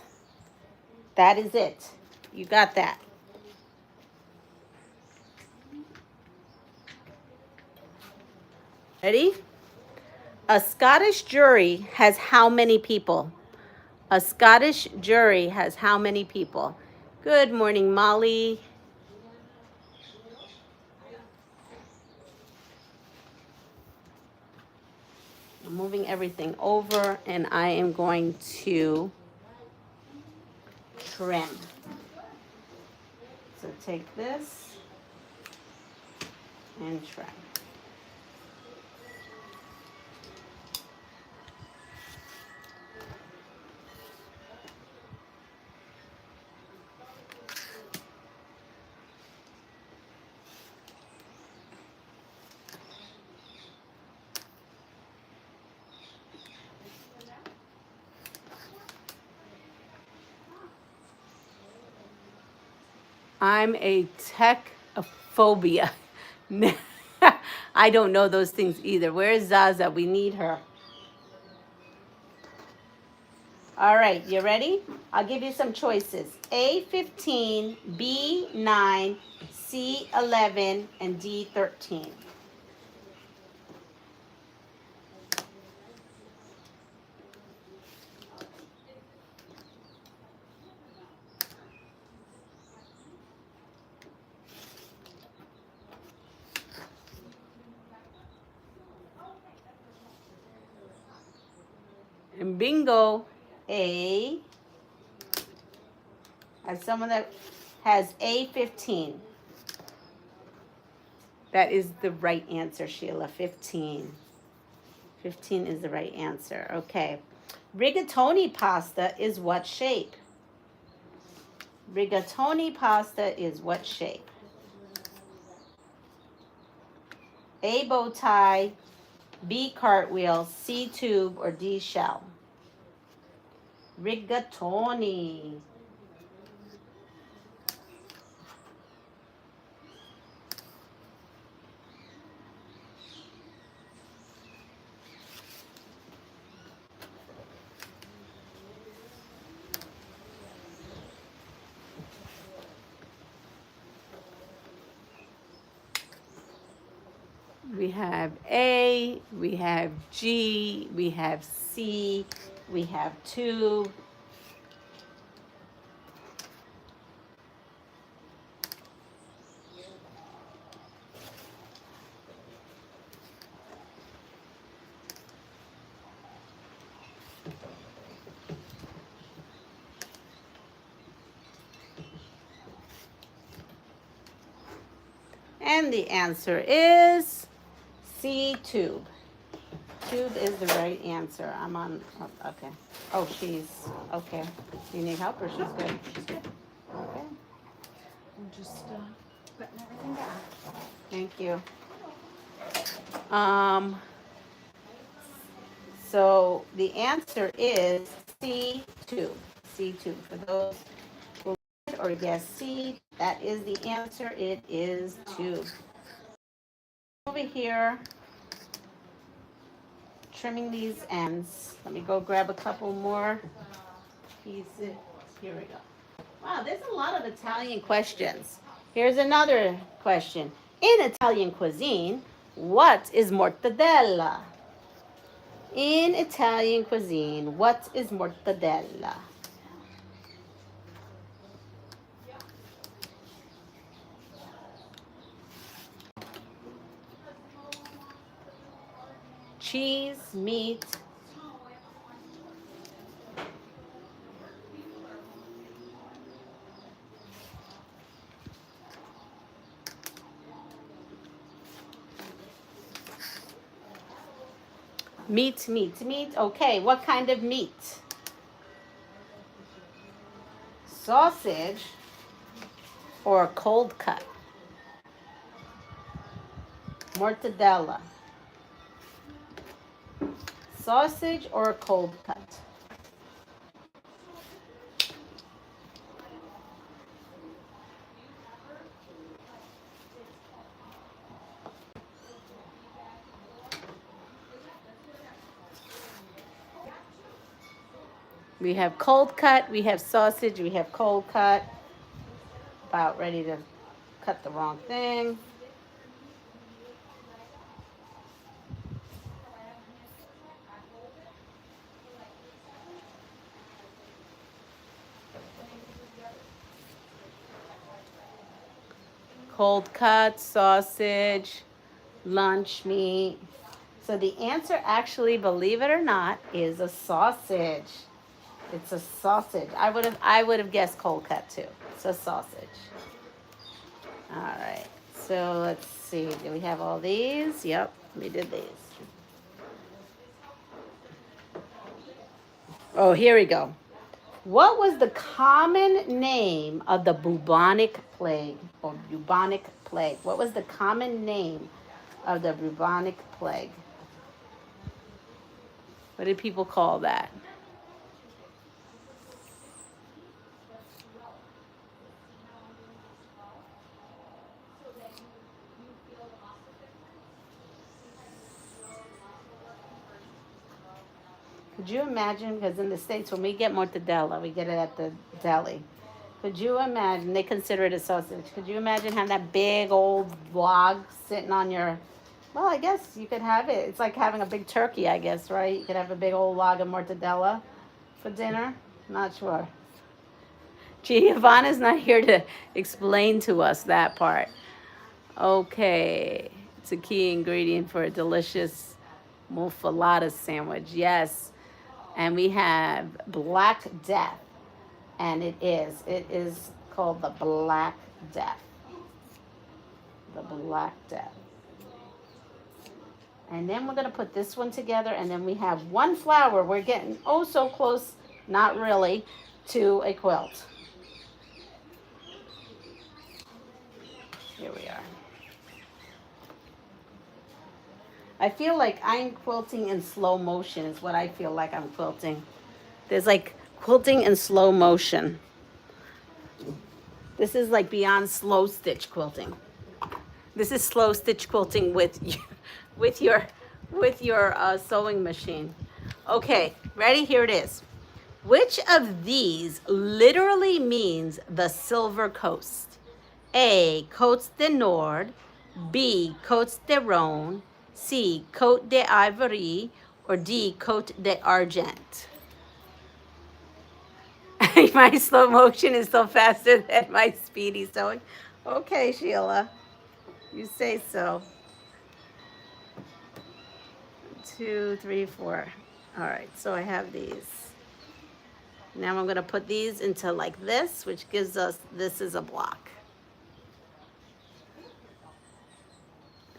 Speaker 1: that is it. You got that. Ready? A Scottish jury has how many people? A Scottish jury has how many people? Good morning, Molly. I'm moving everything over, and I am going to trim. So take this and trim. I'm a tech phobia. I don't know those things either. Where is Zaza? We need her. All right, you ready? I'll give you some choices. A15, B9, C11, and D13. And bingo, A. As someone that has A15. That is the right answer, Sheila. 15. 15 is the right answer. Okay. Rigatoni pasta is what shape? Rigatoni pasta is what shape? A, bow tie, B, cartwheel, C, tube, or D, shell? Rigatoni. We have A, we have G, we have C, we have tube. And the answer is C, tube. Tube is the right answer. I'm on, oh, okay. Oh, she's, okay. Do you need help or she's good?
Speaker 2: She's good.
Speaker 1: Okay.
Speaker 2: I'm just putting everything down.
Speaker 1: Thank you. So the answer is C, tube. C, tube. For those who or guess C, that is the answer. It is tube. Over here, trimming these ends. Let me go grab a couple more pieces. Here we go. Wow, there's a lot of Italian questions. Here's another question. In Italian cuisine, what is mortadella? In Italian cuisine, what is mortadella? Cheese, meat, meat. Okay, what kind of meat? Sausage or cold cut? Mortadella. Sausage or cold cut? We have cold cut, we have sausage, we have cold cut. About ready to cut the wrong thing. Cold cut, sausage, lunch meat. So the answer, actually, believe it or not, is a sausage. It's a sausage. I would have guessed cold cut too. It's a sausage. All right. So let's see. Do we have all these? Yep, we did these. Oh, here we go. What was the common name of the bubonic plague or bubonic plague? What was the common name of the bubonic plague? What did people call that? Could you imagine, because in the States, when we get mortadella, we get it at the deli. Could you imagine, they consider it a sausage. Could you imagine having that big old log sitting on your, well, I guess you could have it. It's like having a big turkey, I guess, right? You could have a big old log of mortadella for dinner. Not sure. Giovanna's not here to explain to us that part. Okay. It's a key ingredient for a delicious muffalata sandwich. Yes. And we have Black Death. And it is called the Black Death. The Black Death. And then we're going to put this one together. And then we have one flower. We're getting oh so close, not really, to a quilt. Here we are. I feel like I'm quilting in slow motion is what I feel like I'm quilting. There's like quilting in slow motion. This is like beyond slow stitch quilting. This is slow stitch quilting with your sewing machine. Okay, ready? Here it is. Which of these literally means the Silver Coast? A. Côte de Nord. B. Côte de Rhône. C. Côte d'Ivoire. Or D. Côte d'Argent. My slow motion is still faster than my speedy sewing. Okay, Sheila. You say so. 2, 3, 4. All right, so I have these. Now I'm going to put these into like this, which gives us, this is a block.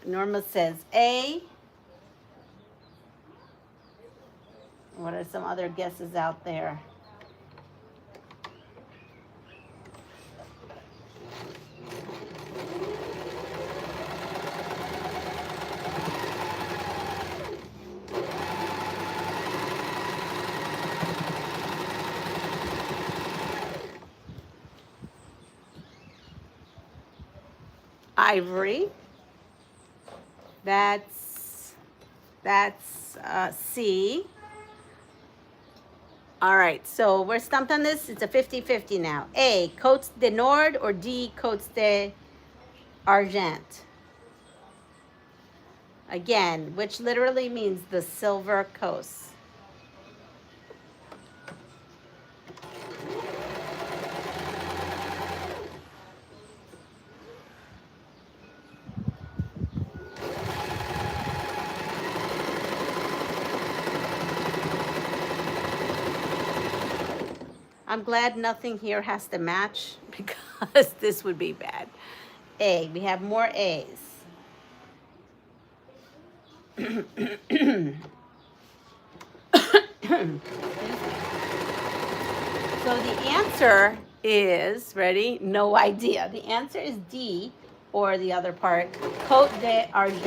Speaker 1: Norma says A. What are some other guesses out there? Ivory. That's C. All right, so we're stumped on this. It's a 50-50 now. A, Côte de Nord, or D, Côte d'Argent. Again, which literally means the Silver Coast. I'm glad nothing here has to match because this would be bad. A, we have more A's. So the answer is, ready? No idea. The answer is D, or the other part, Côte d'Argent,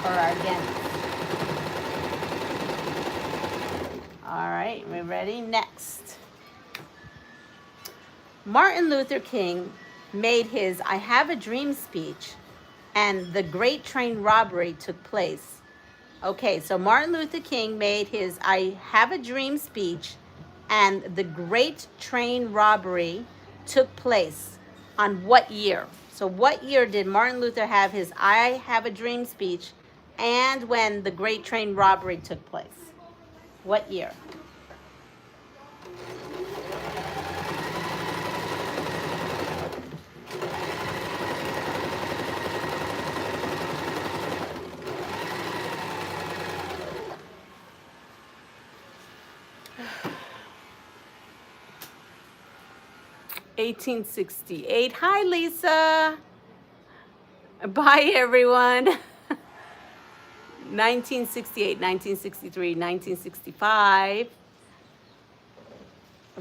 Speaker 1: or Argent. All right, we ready? Next. Martin Luther King made his I Have a Dream speech, and the Great Train Robbery took place. Okay, so Martin Luther King made his I Have a Dream speech, and the Great Train Robbery took place on what year? So what year did Martin Luther have his I Have a Dream speech, and when the Great Train Robbery took place? What year? 1868. Hi, Lisa. Bye, everyone. 1968, 1963, 1965.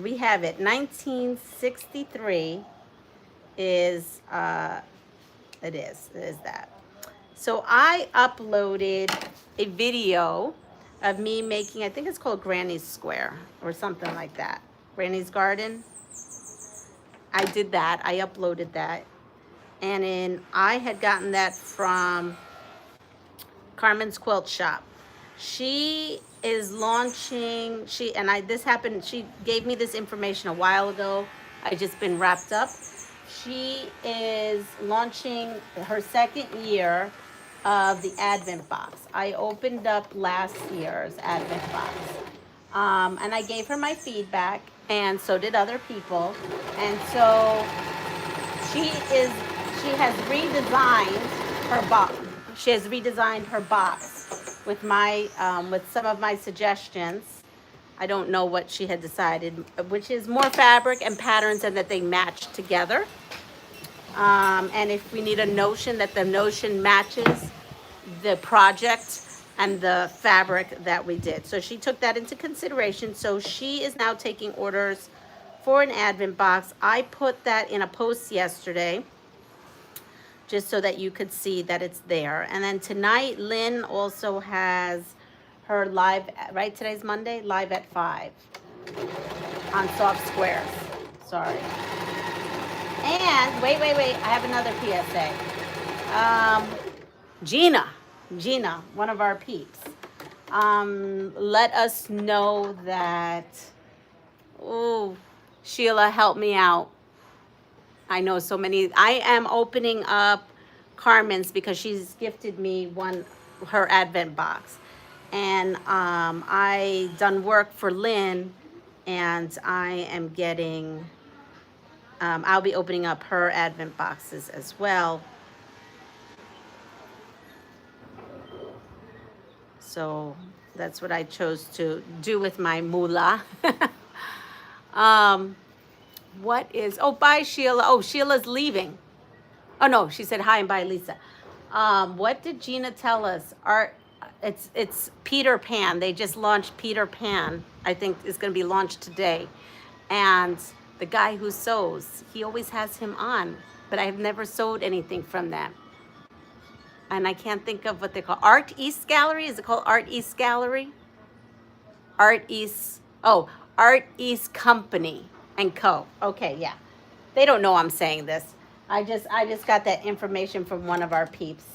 Speaker 1: We have it. 1963 is, it is that. So I uploaded a video of me making, I think it's called Granny's Square or something like that. Granny's Garden. I did that. I uploaded that. And then I had gotten that from Carmen's Quilt Shop. She is launching, this happened, she gave me this information a while ago. I just been wrapped up. She is launching her second year of the Advent box. I opened up last year's Advent box. And I gave her my feedback, and so did other people. And so she has redesigned her box. She has redesigned her box with my with some of my suggestions. I don't know what she had decided, which is more fabric and patterns and that they match together. And if we need a notion, that the notion matches the project and the fabric that we did. So she took that into consideration. So she is now taking orders for an Advent box. I put that in a post yesterday, just so that you could see that it's there. And then tonight, Lynn also has her live, right? Today's Monday, live at 5 on Soft Squares. Sorry. And wait, I have another PSA. Gina, one of our peeps, let us know that, oh, Sheila, help me out. I know so many. I am opening up Carmen's because she's gifted me her Advent box. And I done work for Lynn, and I am getting, I'll be opening up her Advent boxes as well. So that's what I chose to do with my moolah. Bye, Sheila. Oh, Sheila's leaving. Oh, no, she said hi and bye, Lisa. What did Gina tell us? It's Peter Pan. They just launched Peter Pan. I think is going to be launched today. And the guy who sews, he always has him on. But I've never sewed anything from them. And I can't think of what they call. Art East Gallery? Is it called Art East Gallery? Art East Company and Co. Okay, yeah. They don't know I'm saying this. I just got that information from one of our peeps.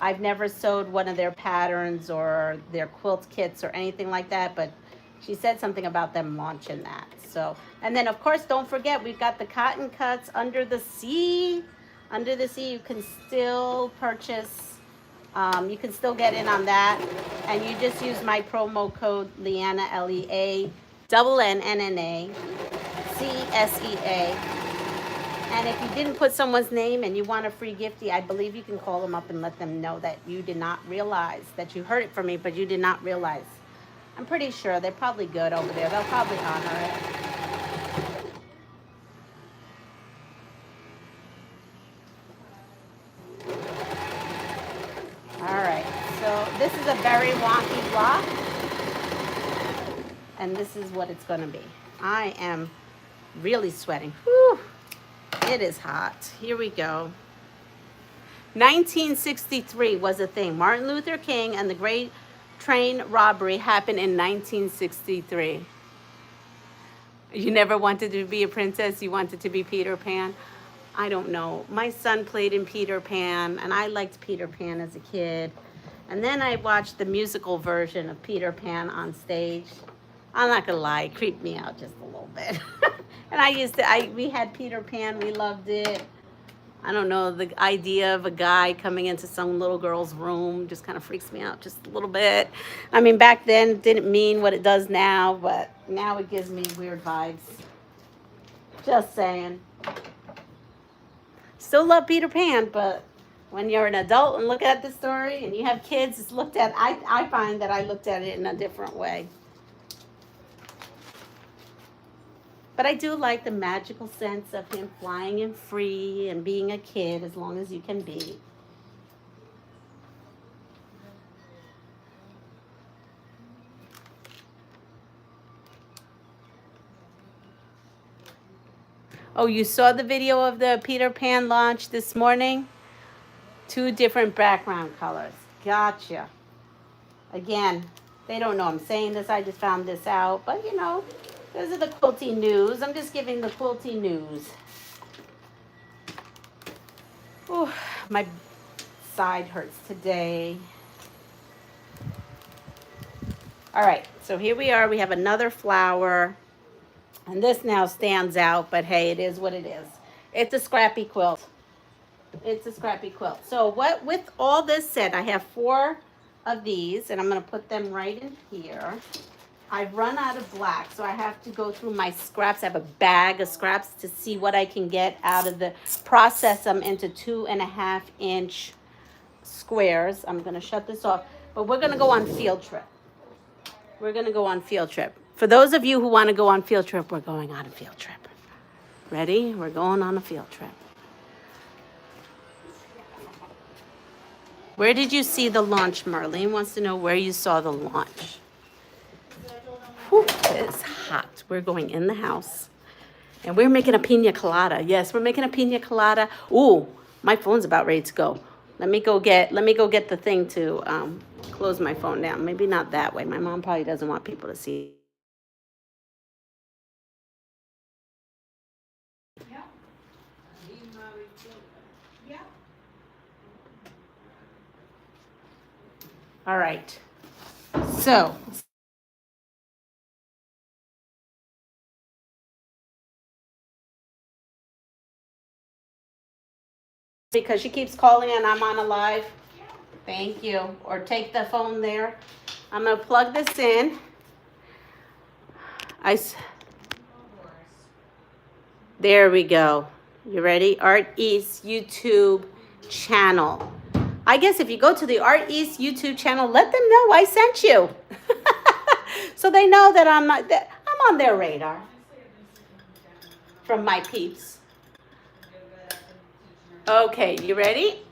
Speaker 1: I've never sewed one of their patterns or their quilt kits or anything like that, but she said something about them launching that. So, and then of course, don't forget, we've got the cotton cuts Under the Sea. Under the Sea, you can still purchase. You can still get in on that, and you just use my promo code Leanna, LEANNNA CSEA. And if you didn't put someone's name and you want a free giftie, I believe you can call them up and let them know that you did not realize that you heard it from me, but you did not realize. I'm pretty sure they're probably good over there. They'll probably honor it. All right, so this is a very wonky block, and this is what it's going to be. I am really sweating. Whew. It is hot. Here we go. 1963 was a thing. Martin Luther King and the Great Train Robbery happened in 1963. You never wanted to be a princess? You wanted to be Peter Pan? I don't know. My son played in Peter Pan, and I liked Peter Pan as a kid. And then I watched the musical version of Peter Pan on stage. I'm not gonna lie, it creeped me out just a little bit. And we had Peter Pan, we loved it. I don't know, the idea of a guy coming into some little girl's room just kind of freaks me out just a little bit. I mean, back then it didn't mean what it does now, but now it gives me weird vibes. Just saying. Still love Peter Pan, but when you're an adult and look at the story and you have kids, it's looked at, I find that I looked at it in a different way. But I do like the magical sense of him flying and free and being a kid as long as you can be. Oh, you saw the video of the Peter Pan launch this morning? 2 different background colors. Gotcha. Again, they don't know I'm saying this. I just found this out. But, you know, those are the quilting news. I'm just giving the quilting news. Ooh, my side hurts today. All right, so here we are. We have another flower. And this now stands out, but hey, it is what it is. It's a scrappy quilt. It's a scrappy quilt. So what, with all this said, I have 4 of these, and I'm going to put them right in here. I've run out of black, so I have to go through my scraps. I have a bag of scraps to see what I can get out of the, process them into 2.5-inch squares. I'm going to shut this off, but we're going to go on field trip. We're going to go on field trip. For those of you who want to go on field trip, we're going on a field trip. Ready? We're going on a field trip. Where did you see the launch? Marlene wants to know where you saw the launch. Whew, it's hot. We're going in the house. And we're making a pina colada. Yes, we're making a pina colada. Ooh, my phone's about ready to go. Let me go get the thing to close my phone down. Maybe not that way. My mom probably doesn't want people to see. All right. So, because she keeps calling and I'm on a live. Thank you. Or take the phone there. I'm going to plug this in. There we go. You ready? Art East YouTube channel. I guess if you go to the Art East YouTube channel, let them know I sent you. So they know that I'm on their radar. From my peeps. Okay, you ready?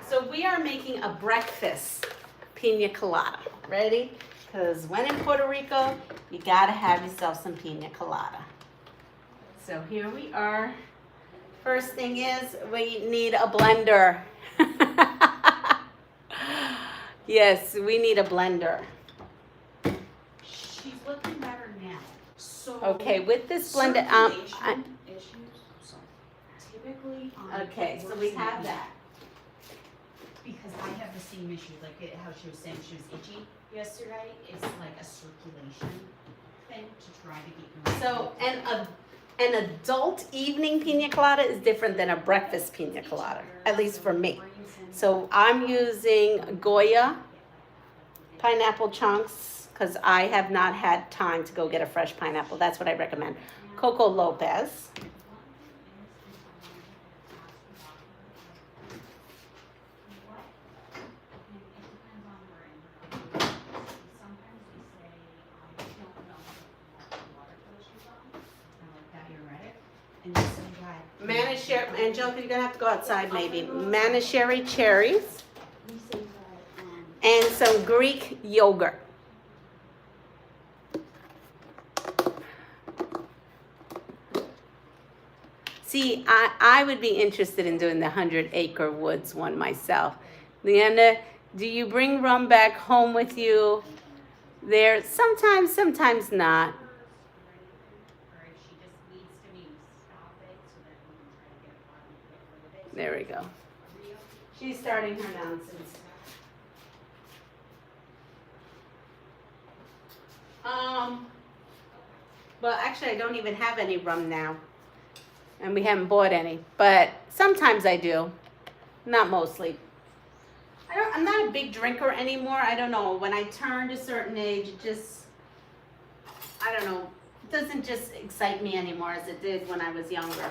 Speaker 1: So we are making a breakfast pina colada. Ready? Because when in Puerto Rico, you gotta have yourself some pina colada. So here we are. First thing is we need a blender. Yes, we need a blender.
Speaker 2: She's looking better now. So
Speaker 1: Okay, with this blender,
Speaker 2: issues. So typically,
Speaker 1: okay, so we have that.
Speaker 2: Because I have the same issue, like how she was saying she was itchy yesterday. It's like a circulation thing to try to get your.
Speaker 1: So, an adult evening pina colada is different than a breakfast pina colada, at least for me. So I'm using Goya pineapple chunks because I have not had time to go get a fresh pineapple. That's what I recommend. Coco Lopez. Angelica, you're gonna have to go outside maybe. Manisheri cherries and some Greek yogurt. See, I would be interested in doing the 100-acre woods one myself. Leanna, do you bring rum back home with you? There, sometimes not. There we go. She's starting her nonsense. Well, actually, I don't even have any rum now. And we haven't bought any. But sometimes I do. Not mostly. I'm not a big drinker anymore. I don't know. When I turned a certain age, it just, I don't know. It doesn't just excite me anymore as it did when I was younger.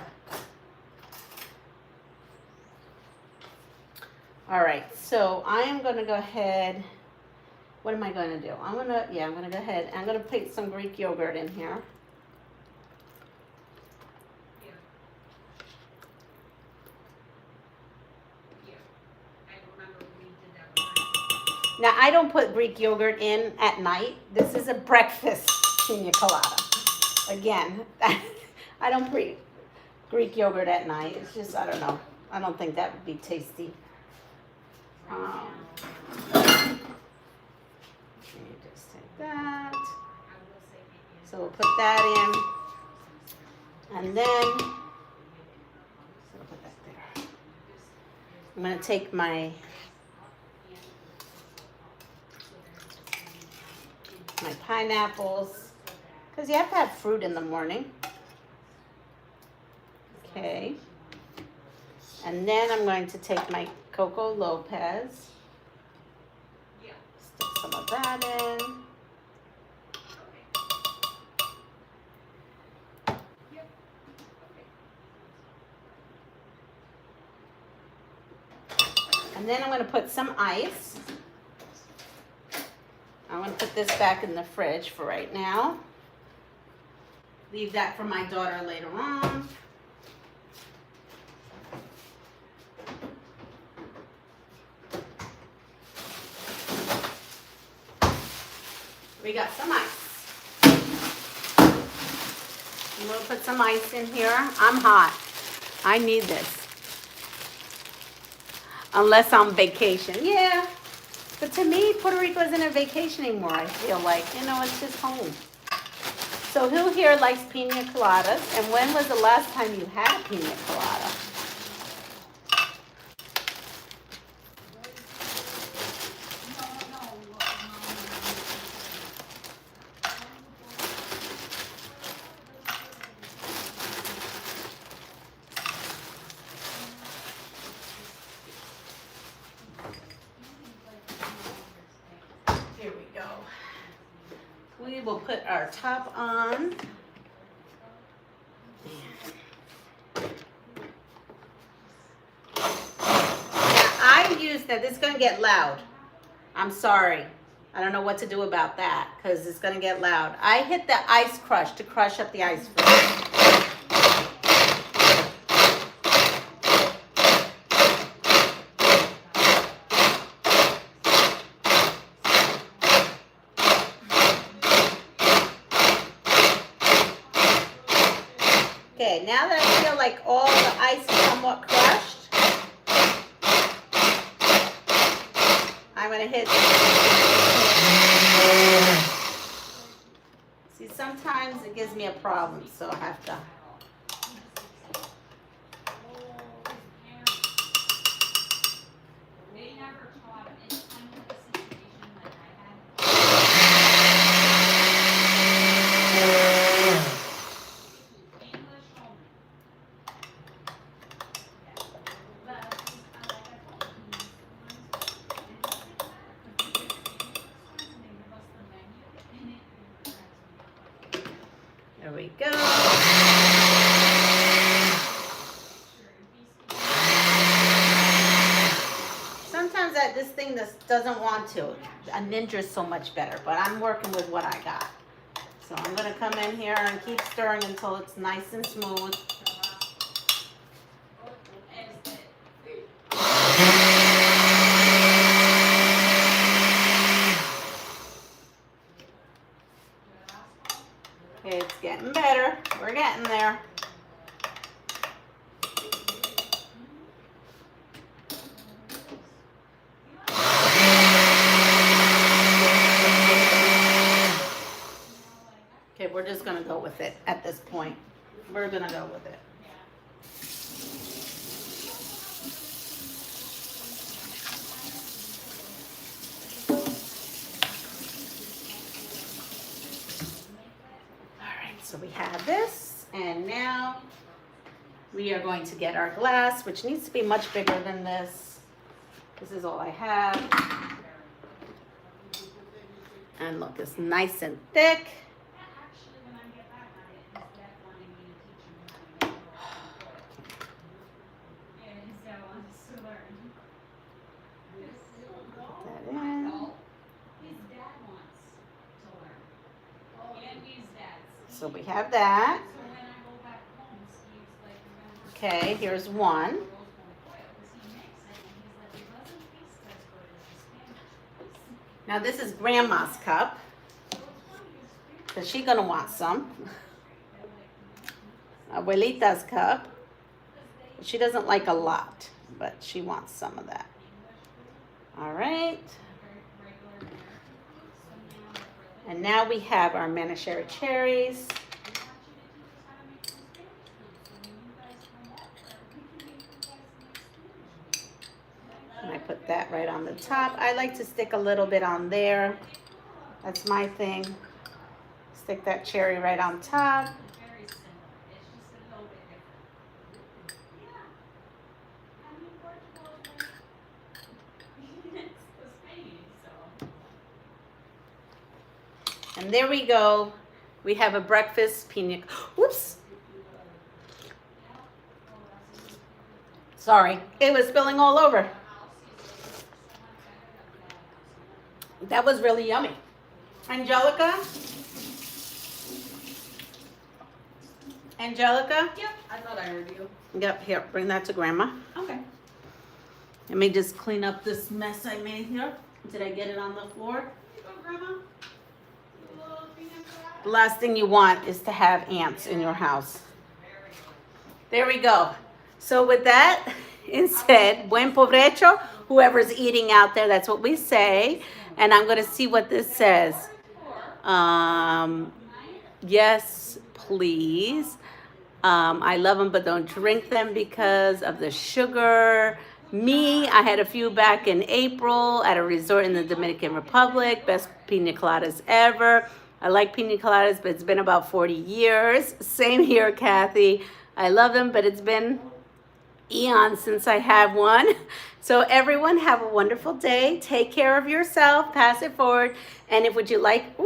Speaker 1: All right, so I am gonna go ahead. What am I gonna do? I'm gonna go ahead. I'm gonna put some Greek yogurt in here. Now, I don't put Greek yogurt in at night. This is a breakfast pina colada. Again, I don't put Greek yogurt at night. It's just, I don't know. I don't think that would be tasty. Let me just take that. So we'll put that in. And then, so I'll put that there. I'm going to take my pineapples, because you have to have fruit in the morning. Okay. And then I'm going to take my Coco Lopez, stick some of that in. And then I'm going to put some ice. I'm going to put this back in the fridge for right now. Leave that for my daughter later on. We got some ice. I'm going to put some ice in here. I'm hot. I need this. Unless I'm vacation. Yeah. But to me, Puerto Rico isn't a vacation anymore, I feel like. You know, it's just home. So who here likes pina coladas? And when was the last time you had a pina colada? Here we go. We will put our top on. Now this is going to get loud. I'm sorry. I don't know what to do about that because it's going to get loud. I hit the ice crush to crush up the ice first. Okay, now that I feel like all the ice is somewhat crushed, I'm going to hit. See, sometimes it gives me a problem, so I have to. There we go. Sometimes this thing just doesn't want to. A Ninja's so much better, but I'm working with what I got. So I'm going to come in here and keep stirring until it's nice and smooth. It's getting better. We're getting there. Okay, we're just going to go with it at this point. We're going to go with it. So we have this, and now we are going to get our glass, which needs to be much bigger than this. This is all I have. And look, it's nice and thick. So we have that. Okay, here's one. Now this is Grandma's cup, because she's going to want some. Abuelita's cup. She doesn't like a lot, but she wants some of that. All right. And now we have our Manashera cherries. And I put that right on the top. I like to stick a little bit on there. That's my thing. Stick that cherry right on top. And there we go. We have a breakfast pina. Whoops. Sorry, it was spilling all over. That was really yummy. Angelica? Angelica?
Speaker 2: Yep, I thought I heard you.
Speaker 1: Yep, here, bring that to Grandma.
Speaker 2: Okay.
Speaker 1: Let me just clean up this mess I made here. Did I get it on the floor?
Speaker 2: Here you go, Grandma.
Speaker 1: The last thing you want is to have ants in your house. There we go. So with that said, buen provecho, whoever's eating out there, that's what we say. And I'm going to see what this says. Yes, please. I love them, but don't drink them because of the sugar. Me, I had a few back in April at a resort in the Dominican Republic. Best pina coladas ever. I like pina coladas, but it's been about 40 years. Same here, Kathy. I love them, but it's been eons since I had one. So everyone have a wonderful day. Take care of yourself. Pass it forward. And if you like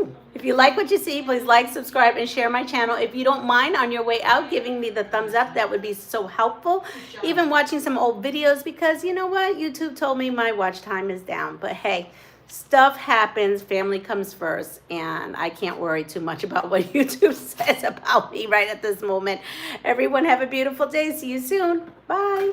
Speaker 1: what you see, please like, subscribe, and share my channel. If you don't mind, on your way out, giving me the thumbs up, that would be so helpful. Even watching some old videos, because you know what? YouTube told me my watch time is down. But hey, stuff happens. Family comes first. And I can't worry too much about what YouTube says about me right at this moment. Everyone have a beautiful day. See you soon. Bye.